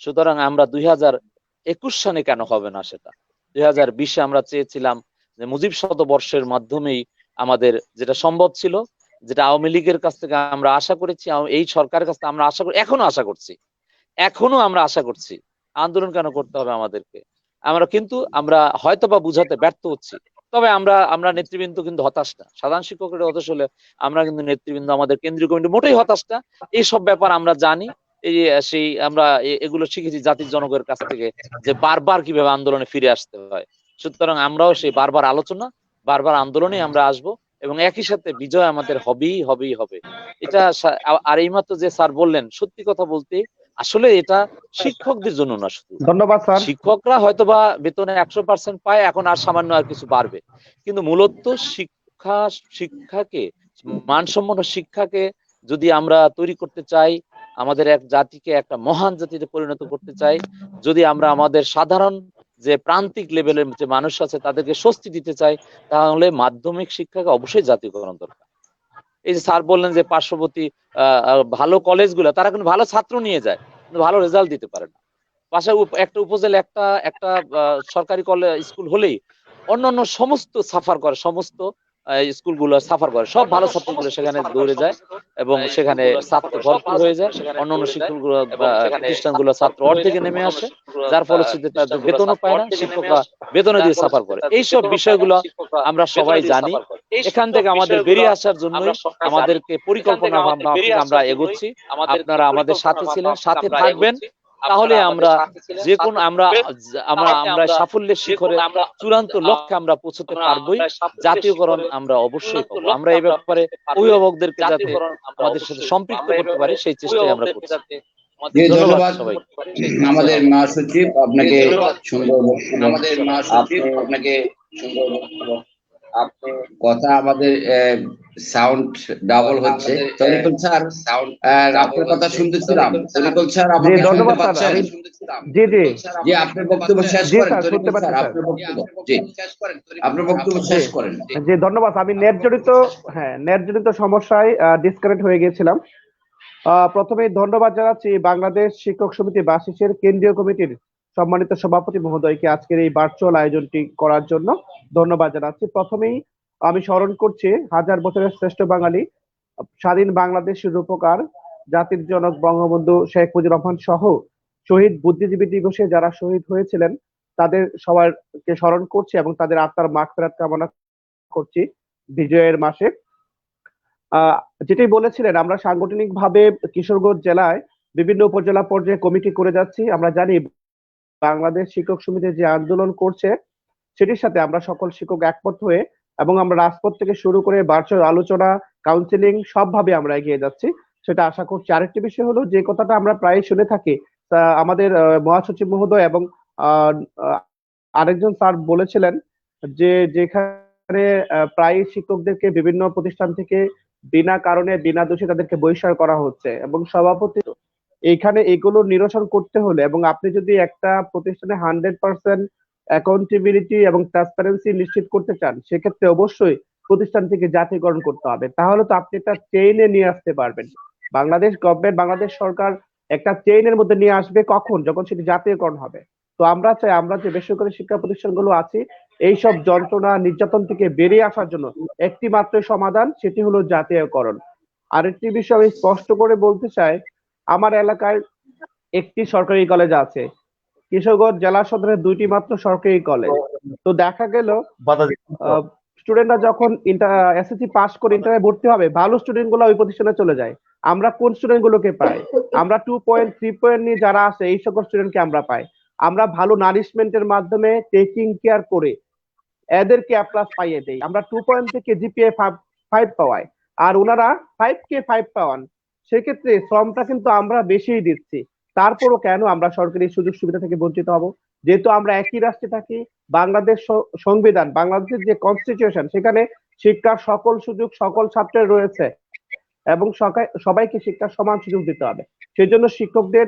সুতরাং আমরা 2021 সনে কেন হবে না সেটা? 2020-এ আমরা চেয়েছিলাম যে মুজিব শতবর্ষের মাধ্যমেই আমাদের যেটা সম্ভব ছিল, যেটা আওয়ামী লীগের কাছ থেকে আমরা আশা করেছি, এই সরকারের কাছ থেকে আমরা আশা করি, এখনো আমরা আশা করছি, আন্দোলন কেন করতে হবে আমাদেরকে? আমরা হয়তোবা বুঝাতে ব্যর্থ হচ্ছি, তবে আমরা নেতৃবৃন্দ কিন্তু হতাশ না। সাধারণ শিক্ষকের হতাশ হলে আমরা কিন্তু নেতৃবৃন্দ, আমাদের কেন্দ্রীয় কমিটি মোটেই হতাশ না। এইসব ব্যাপার আমরা জানি, আমরা এগুলো শিখেছি জাতির জনগণের কাছ থেকে, যে বারবার কিভাবে আন্দোলনে ফিরে আসতে হয়। সুতরাং আমরাও সেই বারবার আলোচনা, বারবার আন্দোলনে আমরা আসব, এবং একই সাথে বিজয় আমাদের হবেই হবে। এটা আর এইমাত্র যে স্যার বললেন, সত্যি কথা বলতে আসলে এটা শিক্ষকদের জন্য না শুধু। ধন্যবাদ স্যার। শিক্ষকরা হয়তোবা বেতনে 100% পায়, এখন আর সামান্য আর কিছু বাড়বে, কিন্তু মূলত শিক্ষাকে, মানসম্পন্ন শিক্ষাকে যদি আমরা তৈরি করতে চাই, আমাদের এক জাতিকে একটা মহান জাতিতে পরিণত করতে চাই, যদি আমরা আমাদের সাধারণ যে প্রান্তিক লেভেলের যে মানুষ আছে তাদেরকে স্বস্তি দিতে চাই, তাহলে মাধ্যমিক শিক্ষাকে অবশ্যই জাতীয়করণ দরকার। এই যে স্যার বললেন যে পার্শ্ববর্তী ভালো কলেজগুলো, তারা কিন্তু ভালো ছাত্র নিয়ে যায়, কিন্তু ভালো রেজাল্ট দিতে পারে না। পাশে একটা উপজেলা একটা সরকারি স্কুল হলেই অন্যান্য সমস্ত সাফার করে, সমস্ত স্কুলগুলো সাফার করে, সব ভালো ছাত্রগুলো সেখানে দৌড়ে যায় এবং সেখানে ছাত্র ভরপুর হয়ে যায়। অন্যান্য স্কুলগুলো প্রতিষ্ঠানগুলো ছাত্র অর্ধেকে নেমে আসে, যার ফলশ্রুতিতে তাদের বেতনও পায় না, শিক্ষকরা বেতনে দিয়ে সাফার করে। এইসব বিষয়গুলো আমরা সবাই জানি। এখান থেকে আমাদের বেরিয়ে আসার জন্য আমাদেরকে পরিকল্পনা আমরা এগোচ্ছি। আপনারা আমাদের সাথে ছিলেন, সাথে থাকবেন, তাহলে আমরা যে কোনো আমরা সাফল্যের শিখরে চূড়ান্ত লক্ষ্যে আমরা পৌঁছতে পারবোই। জাতীয়করণ আমরা অবশ্যই পাবো। আমরা এই ব্যাপারে অভিভাবকদেরকে যাতে আমাদের সাথে সম্পৃক্ত করতে পারি, সেই চেষ্টাই আমরা করছি। ধন্যবাদ সবাই। আমাদের মহাসচিব, আপনাকে সুন্দর কথা। আমাদের সাউন্ড ডাবল হচ্ছে। তরিকুল স্যার, আপনার কথা শুনতেছিলাম। তরিকুল স্যার, আমাকে শুনতে পাচ্ছেন? জি, আপনার বক্তব্য শেষ করেন তরিকুল স্যার, আপনার বক্তব্য শেষ করেন। জি, ধন্যবাদ। আমি নেট জনিত সমস্যায় ডিসকানেক্ট হয়ে গিয়েছিলাম। প্রথমেই ধন্যবাদ জানাচ্ছি বাংলাদেশ শিক্ষক সমিতি বাসিসের কেন্দ্রীয় কমিটির সম্মানিত সভাপতি মহোদয়কে আজকের এই ভার্চুয়াল আয়োজনটি করার জন্য ধন্যবাদ জানাচ্ছি। প্রথমেই আমি স্মরণ করছি হাজার বছরের শ্রেষ্ঠ বাঙালি, স্বাধীন বাংলাদেশের রূপকার, জাতির জনক বঙ্গবন্ধু শেখ মুজিবুর রহমান সহ শহীদ বুদ্ধিজীবী দিবসে যারা শহীদ হয়েছিলেন তাদের সবাইকে স্মরণ করছি এবং তাদের আত্মার মাগফিরাত কামনা করছি বিজয়ের মাসে। যেটি বলেছিলেন, আমরা সাংগঠনিকভাবে কিশোরগঞ্জ জেলায় বিভিন্ন উপজেলা পর্যায়ে কমিটি করে যাচ্ছি। আমরা জানি বাংলাদেশ শিক্ষক সমিতি যে আন্দোলন করছে সেটির সাথে আমরা সকল শিক্ষক একমত হয়ে এবং আমরা রাজপথ থেকে শুরু করে ভার্চুয়াল আলোচনা, কাউন্সিলিং সবভাবে আমরা এগিয়ে যাচ্ছি, সেটা আশা করছি। আরেকটি বিষয় হলো, যে কথাটা আমরা প্রায় শুনে থাকি, আমাদের মহাসচিব মহোদয় এবং আরেকজন স্যার বলেছিলেন যে যেখানে প্রায় শিক্ষকদেরকে বিভিন্ন প্রতিষ্ঠান থেকে বিনা কারণে বিনা দোষে তাদেরকে বহিষ্কার করা হচ্ছে এবং সভাপতি এইখানে এগুলো নিরসন করতে হলে, এবং আপনি যদি একটা প্রতিষ্ঠানে 100% অ্যাকাউন্টেবিলিটি এবং ট্রান্সপারেন্সি নিশ্চিত করতে চান, সেক্ষেত্রে অবশ্যই প্রতিষ্ঠান থেকে জাতীয়করণ করতে হবে। তাহলে তো আপনি একটা চেইনে নিয়ে আসতে পারবেন। বাংলাদেশ গভর্নমেন্ট, বাংলাদেশ সরকার একটা চেইনের মধ্যে নিয়ে আসবে কখন? যখন সেটি জাতীয়করণ হবে। তো আমরা চাই, আমরা যে বেসরকারি শিক্ষা প্রতিষ্ঠানগুলো আছি, এইসব যন্ত্রণা নির্যাতন থেকে বেরিয়ে আসার জন্য একটি মাত্র সমাধান, সেটি হলো জাতীয়করণ। আরেকটি বিষয় আমি স্পষ্ট করে বলতে চাই, আমার এলাকায় একটি সরকারি কলেজ আছে, কিশোরগঞ্জ জেলা সদরে 2টি মাত্র সরকারি কলেজ। তো দেখা গেল স্টুডেন্টরা যখন এসএসসি পাস করে ইন্টারে ভর্তি হবে, ভালো স্টুডেন্ট গুলো ওই প্রতিষ্ঠানে চলে যায়। আমরা কোন স্টুডেন্ট গুলোকে পাই? আমরা 2 পয়েন্ট 3 পয়েন্ট নিয়ে যারা আছে এই সকল স্টুডেন্টকে আমরা পাই। আমরা ভালো নারিশমেন্টের মাধ্যমে টেকিং কেয়ার করে এদেরকে A+ পাইয়ে দেই। আমরা 2 পয়েন্ট থেকে জিপিএ 5 পাওয়াই। আর ওনারা 5K 5 পাওয়ান, সেক্ষেত্রে শ্রমটা কিন্তু আমরা বেশিই দিচ্ছি। তারপরও কেন আমরা সরকারি সুযোগ সুবিধা থেকে বঞ্চিত হব? যেহেতু আমরা একই রাষ্ট্রে থাকি, বাংলাদেশ সংবিধান, বাংলাদেশের যে কনস্টিটিউশন, সেখানে শিক্ষার সকল সুযোগ সকল ছাত্রের রয়েছে এবং সবাইকে শিক্ষার সমান সুযোগ দিতে হবে। সেই জন্য শিক্ষকদের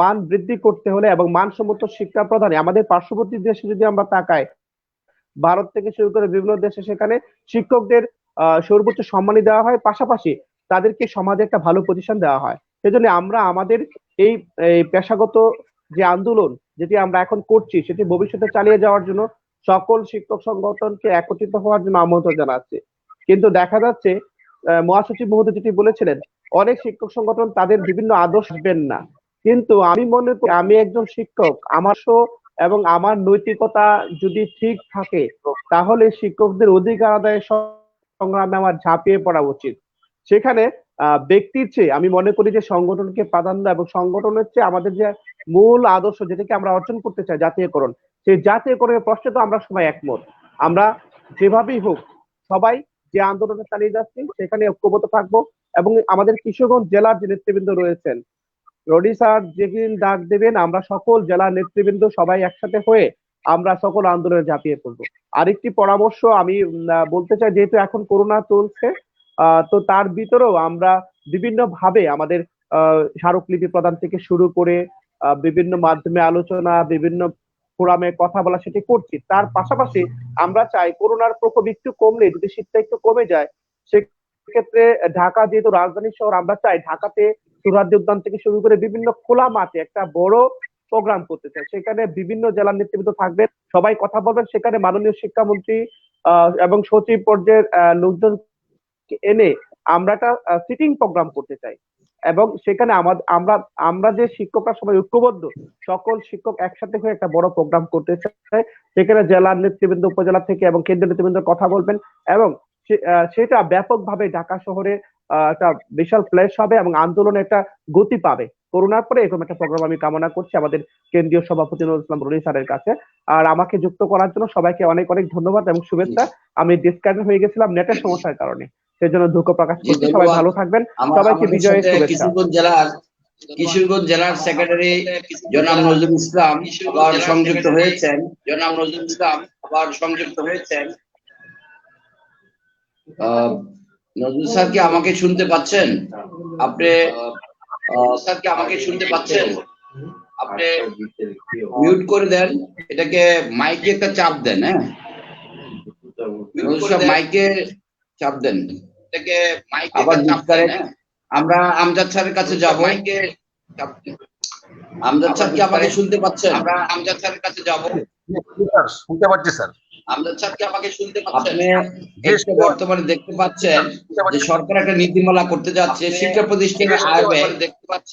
মান বৃদ্ধি করতে হলে এবং মানসম্মত শিক্ষা প্রদানে আমাদের পার্শ্ববর্তী দেশে যদি আমরা তাকাই, ভারত থেকে শুরু করে বিভিন্ন দেশে সেখানে শিক্ষকদের সর্বোচ্চ সম্মানী দেওয়া হয়, পাশাপাশি তাদেরকে সমাজে একটা ভালো পজিশন দেওয়া হয়। সেজন্য আমরা আমাদের এই পেশাগত যে আন্দোলন যেটি আমরা এখন করছি, সেটি ভবিষ্যতে চালিয়ে যাওয়ার জন্য সকল শিক্ষক সংগঠনকে একত্রিত হওয়ার জন্য আমন্ত্রণ জানাচ্ছি। কিন্তু দেখা যাচ্ছে মহাসচিব মহোদয় যেটি বলেছিলেন, অনেক শিক্ষক সংগঠন তাদের বিভিন্ন আদর্শ আসবেন না। কিন্তু আমি মনে করি আমি একজন শিক্ষক, আমার এবং আমার নৈতিকতা যদি ঠিক থাকে, তাহলে শিক্ষকদের অধিকার আদায়ের সংগ্রামে আমার ঝাঁপিয়ে পড়া উচিত। সেখানে ব্যক্তির চেয়ে আমি মনে করি যে সংগঠনকে প্রাধান্য, এবং সংগঠনের চেয়ে আমাদের যে মূল আদর্শ যেটাকে আমরা অর্জন করতে চাই, জাতীয়করণ, সেই জাতীয়করণের প্রশ্নে তো আমরা সবাই একমত। আমরা যেভাবেই হোক সবাই যে আন্দোলনে চালিয়ে যাচ্ছি সেখানে ঐক্যবদ্ধ থাকবো, এবং আমাদের কিশোরগঞ্জ জেলার যে নেতৃবৃন্দ রয়েছেন, রডি স্যার যেদিন ডাক দেবেন, আমরা সকল জেলার নেতৃবৃন্দ সবাই একসাথে হয়ে আমরা সকল আন্দোলনে ঝাঁপিয়ে পড়বো। আরেকটি পরামর্শ আমি বলতে চাই, যেহেতু এখন করোনা চলছে, তো তার ভিতরেও আমরা বিভিন্ন ভাবে আমাদের স্মারকলিপি প্রদান থেকে শুরু করে বিভিন্ন মাধ্যমে আলোচনা, বিভিন্ন ফোরামে কথা বলা, সেটি করছি। তার পাশাপাশি আমরা চাই করোনার প্রকোপ একটু কমলে, যদি শীতটা একটু কমে যায়, সেক্ষেত্রে ঢাকা যেহেতু রাজধানী শহর, আমরা চাই ঢাকাতে সুহরাওয়ার্দী উদ্যান থেকে শুরু করে বিভিন্ন খোলা মাঠে একটা বড় প্রোগ্রাম করতে চাই। সেখানে বিভিন্ন জেলার নেতৃবৃন্দ থাকবেন, সবাই কথা বলবেন। সেখানে মাননীয় শিক্ষামন্ত্রী এবং সচিব পর্যায়ের লোকজন এনে আমরা একটা সিটিং প্রোগ্রাম করতে চাই, এবং সেখানে আমরা যে শিক্ষকরা সবাই ঐক্যবদ্ধ, সকল শিক্ষক একসাথে হয়ে একটা বড় প্রোগ্রাম করতে চাই। সেখানে জেলার নেতৃবৃন্দ, উপজেলা থেকে এবং কেন্দ্রীয় নেতৃবৃন্দ কথা বলবেন, এবং সেটা ব্যাপকভাবে ঢাকা শহরে একটা বিশাল ফ্ল্যাশ হবে এবং আন্দোলনে একটা গতি পাবে। করোনার পরে এরকম একটা প্রোগ্রাম আমি কামনা করছি আমাদের কেন্দ্রীয় সভাপতি নজরুল ইসলাম রনি স্যারের কাছে। আর আমাকে যুক্ত করার জন্য সবাইকে অনেক অনেক ধন্যবাদ এবং শুভেচ্ছা। আমি ডিসকানেক্ট হয়ে গেছিলাম নেটের সমস্যার কারণে, সেজন্য দুঃখ প্রকাশ করছি। সবাই ভালো থাকবেন, সবাইকে বিজয়ের শুভেচ্ছা। কিশোরগঞ্জ জেলার সেক্রেটারি জনাব নজরুল ইসলাম আবার সংযুক্ত হয়েছেন। নজরুল স্যার কি আমাকে শুনতে পাচ্ছেন? আপনি মিউট করে দেন, এটাকে মাইকে একটা চাপ দেন। হ্যাঁ, নজরুল স্যার মাইকে চাপ দেন, এটাকে আবার ডিসকানেক্ট। আমরা আমজাদ স্যারের কাছে যাব। আমজাদ স্যার কি আমাকে শুনতে পাচ্ছেন? শুনতে পাচ্ছি স্যার। আপনি বর্তমানে দেখতে পাচ্ছেন যে সরকার একটা নীতিমালা করতে যাচ্ছে, শিক্ষা প্রতিষ্ঠানের আয়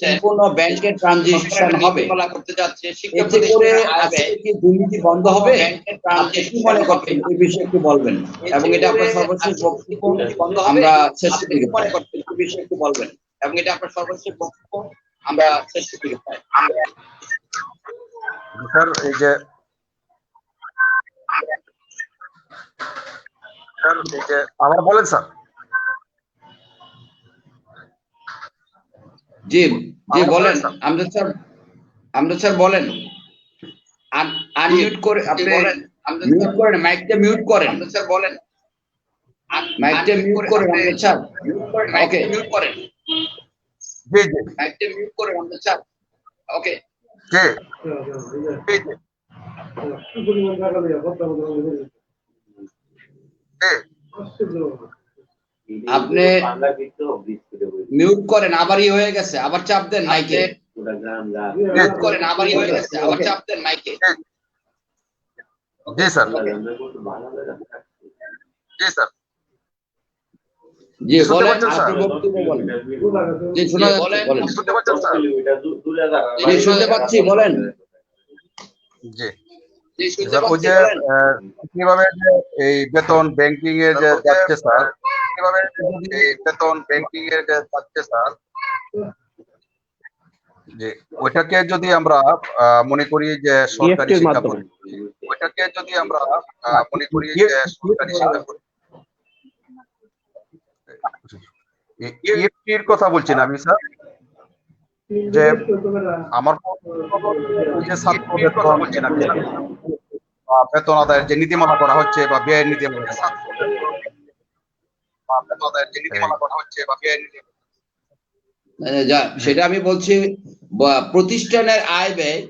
সম্পূর্ণ ব্যাংকের ট্রানজিশন হবে। এতে করে আজকে কি দুর্নীতি বন্ধ হবে? আপনি কি মনে করছেন এই বিষয়ে একটু বলবেন, এবং এটা আপনার সর্বশেষ বক্তব্য আমরা শেষের দিকে পাই। স্যার এই যে আবার বলেন স্যার। জি বলেন আমজাদ স্যার বলেন। আনমিউট করে আপনি মিউট করেন, মাইকটা মিউট করেন। মাইকটা মিউট করেন আমজাদ স্যার। ওকে, জি মাইকটা মিউট করেন আমজাদ স্যার। ওকে, জি আপনি মিউট করেন, আবারই হয়ে গেছে, আবার চাপ দেন মাইকে। মিউট করেন, আবারই হয়ে গেছে, আবার চাপ দেন মাইকে। জি স্যার। জি বলেন, আপনার বক্তব্য বলেন। জি শোনা যাচ্ছে, বলেন। জি শুনতে পাচ্ছি, বলেন। জি ওই যে কিভাবে এই বেতন ব্যাংকিং এ যে যাচ্ছে স্যার, যে ওইটাকে যদি আমরা মনে করি যে সরকারি শিক্ষা পদ্ধতি, ইএফটির কথা বলছি না আমি স্যার, যে আমার যে ছাত্রদের কথা বলছি না, বেতন আদায়ের যে নীতিমালা করা হচ্ছে বা ব্যয়ের নীতিমালা করা হচ্ছে বা ব্যয়ের সেটা আমি বলছি, প্রতিষ্ঠানের আয় ব্যয়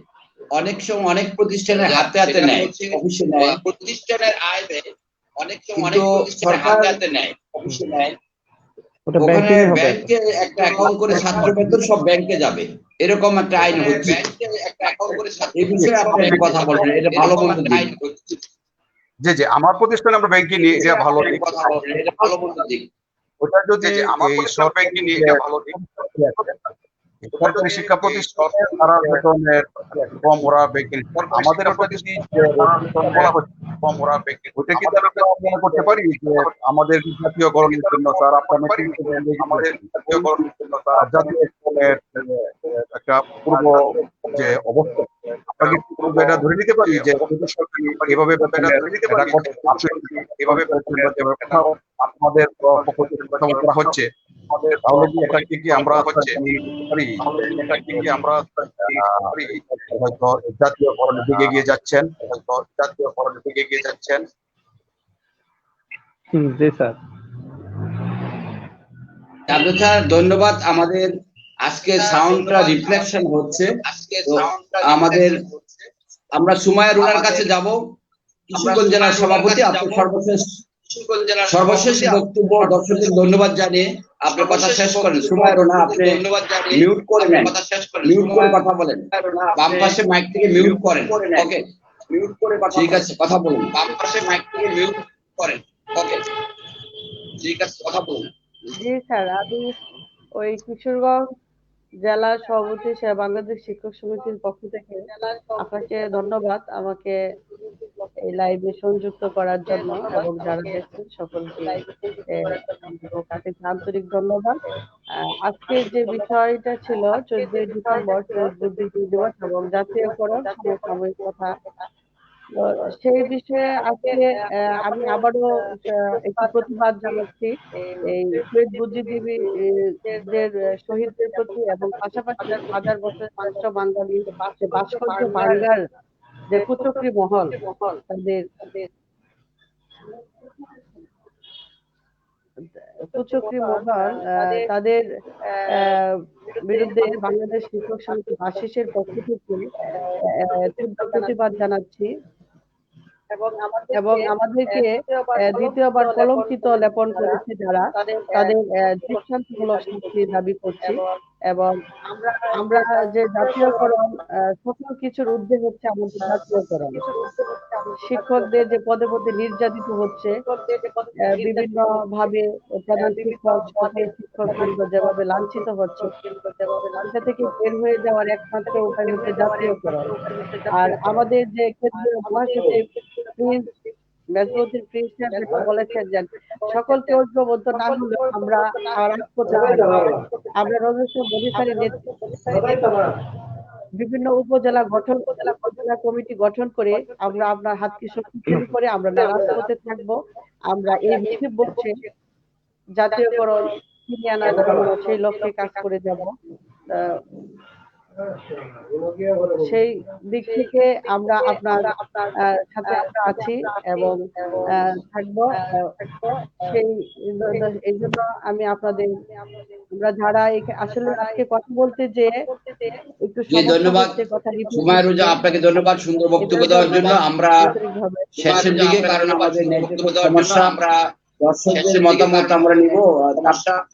অনেক সময় অনেক প্রতিষ্ঠানের হাতে হাতে নেয়, অফিসে নেয়। প্রতিষ্ঠানের আয় ব্যয় অনেক সময় অনেক প্রতিষ্ঠানের হাতে হাতে নেয়, অফিসে নেয়। ওটা ওখানে ব্যাংকিং হবে। ব্যাংকে একটা অ্যাকাউন্ট করে ছাত্র বেতন সব ব্যাংকে যাবে, এরকম একটা আইন হচ্ছে। এই বিষয়ে আপনি কথা বলবেন, এটা ভালো মন্দ দিক। যে আমার প্রতিষ্ঠানে আমরা ব্যাংকে নিয়ে এটা ভালো দিক। কথা বলবেন, এটা ভালো মন্দ দিক। ওটা যদি এই সরকার ব্যাংকে নিয়ে এটা ভালো দিক। সরকারি শিক্ষা প্রতিষ্ঠানে তারা বেতনের কম ওরা ব্যাংকে, আমাদের প্রতিষ্ঠানে বলা হচ্ছে কম ওরা ব্যাংকে, ওটা কি তারা মনে করতে পারি যে আমাদের জাতীয়করণের জন্য স্যার আপনার আমাদের জাতীয়করণের জন্য জাতীয় স্তরের একটা পূর্ব যে অবস্থা এটা ধরে নিতে পারি যে এভাবে এভাবে আমাদের পক্ষ থেকে কথা করা হচ্ছে, তাহলে কি এটাকে কি আমরা হয়তো জাতীয়করণের দিকে এগিয়ে যাচ্ছেন, জি স্যার। স্যার ধন্যবাদ। আমাদের আজকে সাউন্ডটা রিফ্লেকশন হচ্ছে, আমরা সুমাইয়া রুনার কাছে যাব। কিশোরগঞ্জ জেলার সভাপতি, আপনি সর্বশেষ বক্তব্য দর্শকদের ধন্যবাদ জানিয়ে আপনার কথা শেষ করেন। সুমাইয়া রুনা, আপনি মিউট করে নেন, মিউট করে কথা বলেন, বাম পাশে মাইক থেকে মিউট করেন। ওকে, মিউট করে ঠিক আছে, কথা বলুন। বাম পাশে মাইক থেকে মিউট করেন। ওকে, ঠিক আছে, কথা বলুন। জি স্যার, আমি ওই কিশোরগঞ্জ জেলা সভাপতি বাংলাদেশ শিক্ষক সমিতির পক্ষ থেকে আপনাকে ধন্যবাদ আমাকে এই লাইভে সংযুক্ত করার জন্য, এবং যারা দেখছেন সকলকে আন্তরিক ধন্যবাদ। আজকে যে বিষয়টা ছিল 14 ডিসেম্বর শহীদ বুদ্ধিজীবী দিবস এবং জাতীয়করণ সমসাময়িক কথা, সেই বিষয়ে আজকে আমি আবারও একটি প্রতিবাদ জানাচ্ছি এই শহীদ বুদ্ধিজীবীদের শহীদদের প্রতি, এবং পাশাপাশি 1000 বছর শ্রেষ্ঠ বাঙালি ভাস্কর্য বাংলার যে কুচক্রী মহল, তাদের কুচক্রী মহল তাদের বিরুদ্ধে বাংলাদেশ শিক্ষক সমিতি বাসিসের পক্ষ থেকে প্রতিবাদ জানাচ্ছি, এবং আমাদেরকে দ্বিতীয়বার কলঙ্কিত লেপন করেছে যারা, তাদের দৃষ্টান্তমূলক শাস্তির দাবি করছি। এবং আমরা যে জাতীয়করণ, সকল কিছুর ঊর্ধ্বে হচ্ছে আমাদের জাতীয়করণ। শিক্ষকদের যে পদে পদে নির্যাতিত হচ্ছে, বিভিন্ন ভাবে প্রধান শিক্ষক, সহকারী শিক্ষক বৃন্দ যেভাবে লাঞ্ছিত হচ্ছে, এটা থেকে বের হয়ে যাওয়ার একমাত্র উপায় হচ্ছে জাতীয়করণ। আর আমাদের যে কেন্দ্রীয় মহাসচিব প্রিন্স বলেছেন যে সকলকে ঐক্যবদ্ধ না হলে আমরা রাজপথে আমরা মনিসারের নেতৃত্বে বিভিন্ন উপজেলা কমিটি গঠন করে আমরা আপনার হাতকে শক্তিশালী করে আমরা রাজপথে থাকবো। আমরা এই মিছিল বলছে জাতীয়করণ ফিরিয়ে আনার জন্য সেই লক্ষ্যে কাজ করে যাব। সেই দিক থেকে আমরা আপনার সাথে আছি এবং থাকবো। সেই এই জন্য আমি আপনাদের, আমরা যারা আসলে আজকে কথা বলতে যে একটু ধন্যবাদ সুমাইয়া রুনা, আপনাকে ধন্যবাদ সুন্দর বক্তব্য দেওয়ার জন্য। আমরা শেষের দিকে, কারণ আমাদের সমস্যা, আমরা দর্শকদের মতামত আমরা নিব।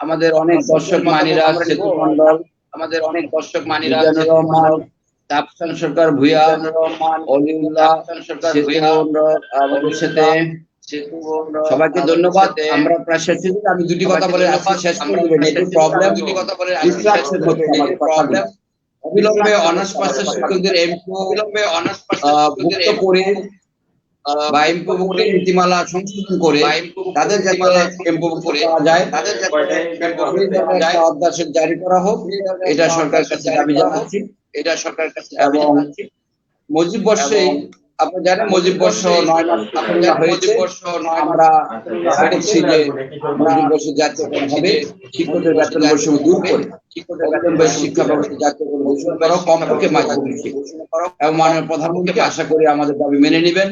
আমাদের অনেক দর্শক মানিরা, সেতু মন্ডল, আমাদের অনেক দর্শক মানিরা, রহমান, তাপসান সরকার ভুইয়া, অলিউল্লাহ সরকার ভুইয়া, আমাদের সাথে সবাইকে ধন্যবাদ। আমরা প্রায় শেষের দিকে, আমি দুটি কথা বলে আজকে শেষ করে দেবেন। এটি প্রবলেম, দুটি কথা বলে ডিস্ট্রাকশন হচ্ছে আমার প্রবলেম। অবিলম্বে অনার্স পাসের শিক্ষকদের মুক্ত করে বা এমপিওভুক্ত নীতিমালা সংশোধন করে তাদের যাতে এমপিওভুক্ত করা যায়, তাদের যাতে অধ্যাদেশ জারি করা হোক, এটা সরকারের কাছে দাবি জানাচ্ছি। এবং মুজিব বর্ষে আপনারা জানেন মুজিব বর্ষ 9 মাস পূর্ণ হয়েছে। আমরা আশা করছি যে মুজিব বর্ষ জাতীয়করণ হবে, শিক্ষকদের বেতন বৈষম্য দূর করে অবিলম্বে শিক্ষা ব্যবস্থা জাতীয়করণ ঘোষণা করা, কমপক্ষে মাধ্যমিক শিক্ষা। এবং মাননীয় প্রধানমন্ত্রী আশা করি আমাদের দাবি মেনে নেবেন।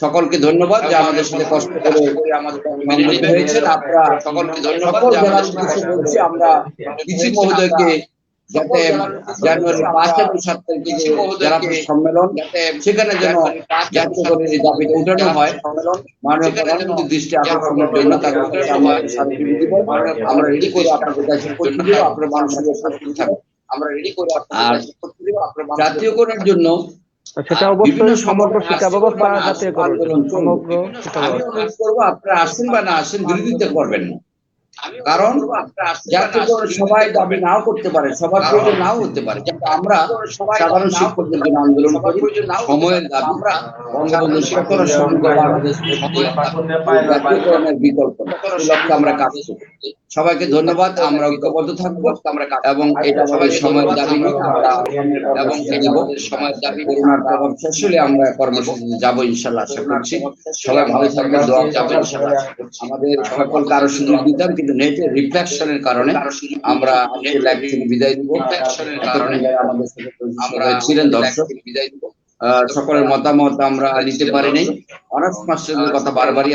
সকলকে ধন্যবাদ যে আমাদের সাথে কষ্ট করে আমাদের মেনে নিতে হয়েছে। আপনারা সকলকে ধন্যবাদ। জেলার উদ্দেশ্যে বলছি, আমরা ডিসি মহোদয়কে যাতে জানুয়ারি 5 এবং 7 তারিখে জেলা সম্মেলন, সেখানে যেন জাতীয়করণের এই দাবিটা উঠানো হয়, মাননীয় প্রধানমন্ত্রীর দৃষ্টি আকর্ষণের জন্য তাকে আমরা রেডি করে আপনাদের কাছে পৌঁছে দেব। আপনার মানুষের উপস্থিত থাকবেন, আমরা রেডি করে জাতীয়করণের জন্য সেটা অবশ্যই সমগ্র শিক্ষা ব্যবস্থা জাতীয়করণ, সমগ্র শিক্ষা আমি ব্যবস্থা। অনুরোধ করবো আপনারা আসেন বা না আসেন, বিরোধিতা করবেন না। কারণ জাতীয়করণ সবাই দাবি নাও করতে পারে, সবার প্রয়োজন নাও হতে পারে, কিন্তু আমরা সাধারণ শিক্ষকদের জন্য আন্দোলন করি। সময়ের দাবি বঙ্গবন্ধু শিক্ষকরা সমগ্র বাংলাদেশ জাতীয়করণের বিকল্প এই লক্ষ্যে আমরা কাজ করি। সবাইকে ধন্যবাদ। আমরা ঐক্যবদ্ধ থাকবো এবং এটা আমাদের সময়ের দাবি নিয়ে আমরা এবং সময়ের দাবি করোনার প্রভাব শেষ হলে আমরা কর্মসূচিতে যাবো ইনশাল্লাহ, আশা করছি। সবাই ভালো থাকবেন, দোয়া যাবে ইনশাল্লাহ। আমাদের সকল কারো সুযোগ দিতাম, কিন্তু নেটের রিফ্লেকশনের কারণে আমরা লাইভ থেকে বিদায় দিব। আমাদের সাথে আমরা ছিলেন দর্শক, বিদায় দিব। সকলের মতামত আমরা নিতে পারি নাই। অনার্স মাস্টারদের কথা বারবারই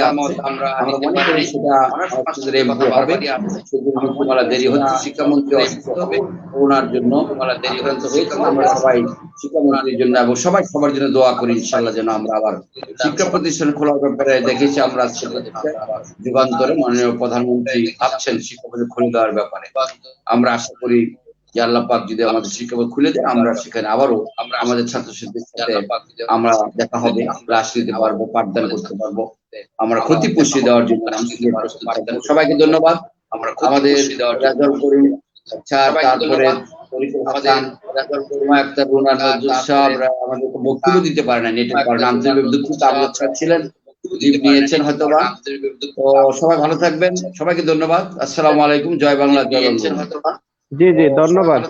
আমরা মনে করি সেটা হবে, সেগুলো নীতিমালা দেরি হচ্ছে। শিক্ষামন্ত্রী অসুস্থ হবে করোনার জন্য, দেরি হয়েছে। আমরা সবাই শিক্ষামন্ত্রীর জন্য এবং সবাই সবার জন্য দোয়া করি ইনশাল্লাহ, যেন আমরা আবার শিক্ষা প্রতিষ্ঠান খোলার ব্যাপারে দেখেছি আমরা যুগান্তরে মাননীয় প্রধানমন্ত্রী ভাবছেন শিক্ষা খুলে দেওয়ার ব্যাপারে। আমরা আশা করি যে আল্লাহ পাক যদি আমাদের শিক্ষা খুলে দেয়, আমরা সেখানে আবারও আমাদের ছাত্রছাত্রীদের সাথে আমরা দেখা হবে, ক্লাস নিতে পারবো, পাঠদান করতে পারবো, আমরা ক্ষতি পুষিয়ে দেওয়ার জন্য সবাইকে ধন্যবাদ। আমাদের রেজাল্ট করি তারপরে আমাদের বক্তব্য দিতে পারে না নেটের কারণে, আন্তরিক দুঃখিত। আপনারা ছিলেন, নিয়েছেন হয়তোবা। তো সবাই ভালো থাকবেন, সবাইকে ধন্যবাদ। আসসালামু আলাইকুম, জয় বাংলা, জয় বাংলা। জি জি, ধন্যবাদ।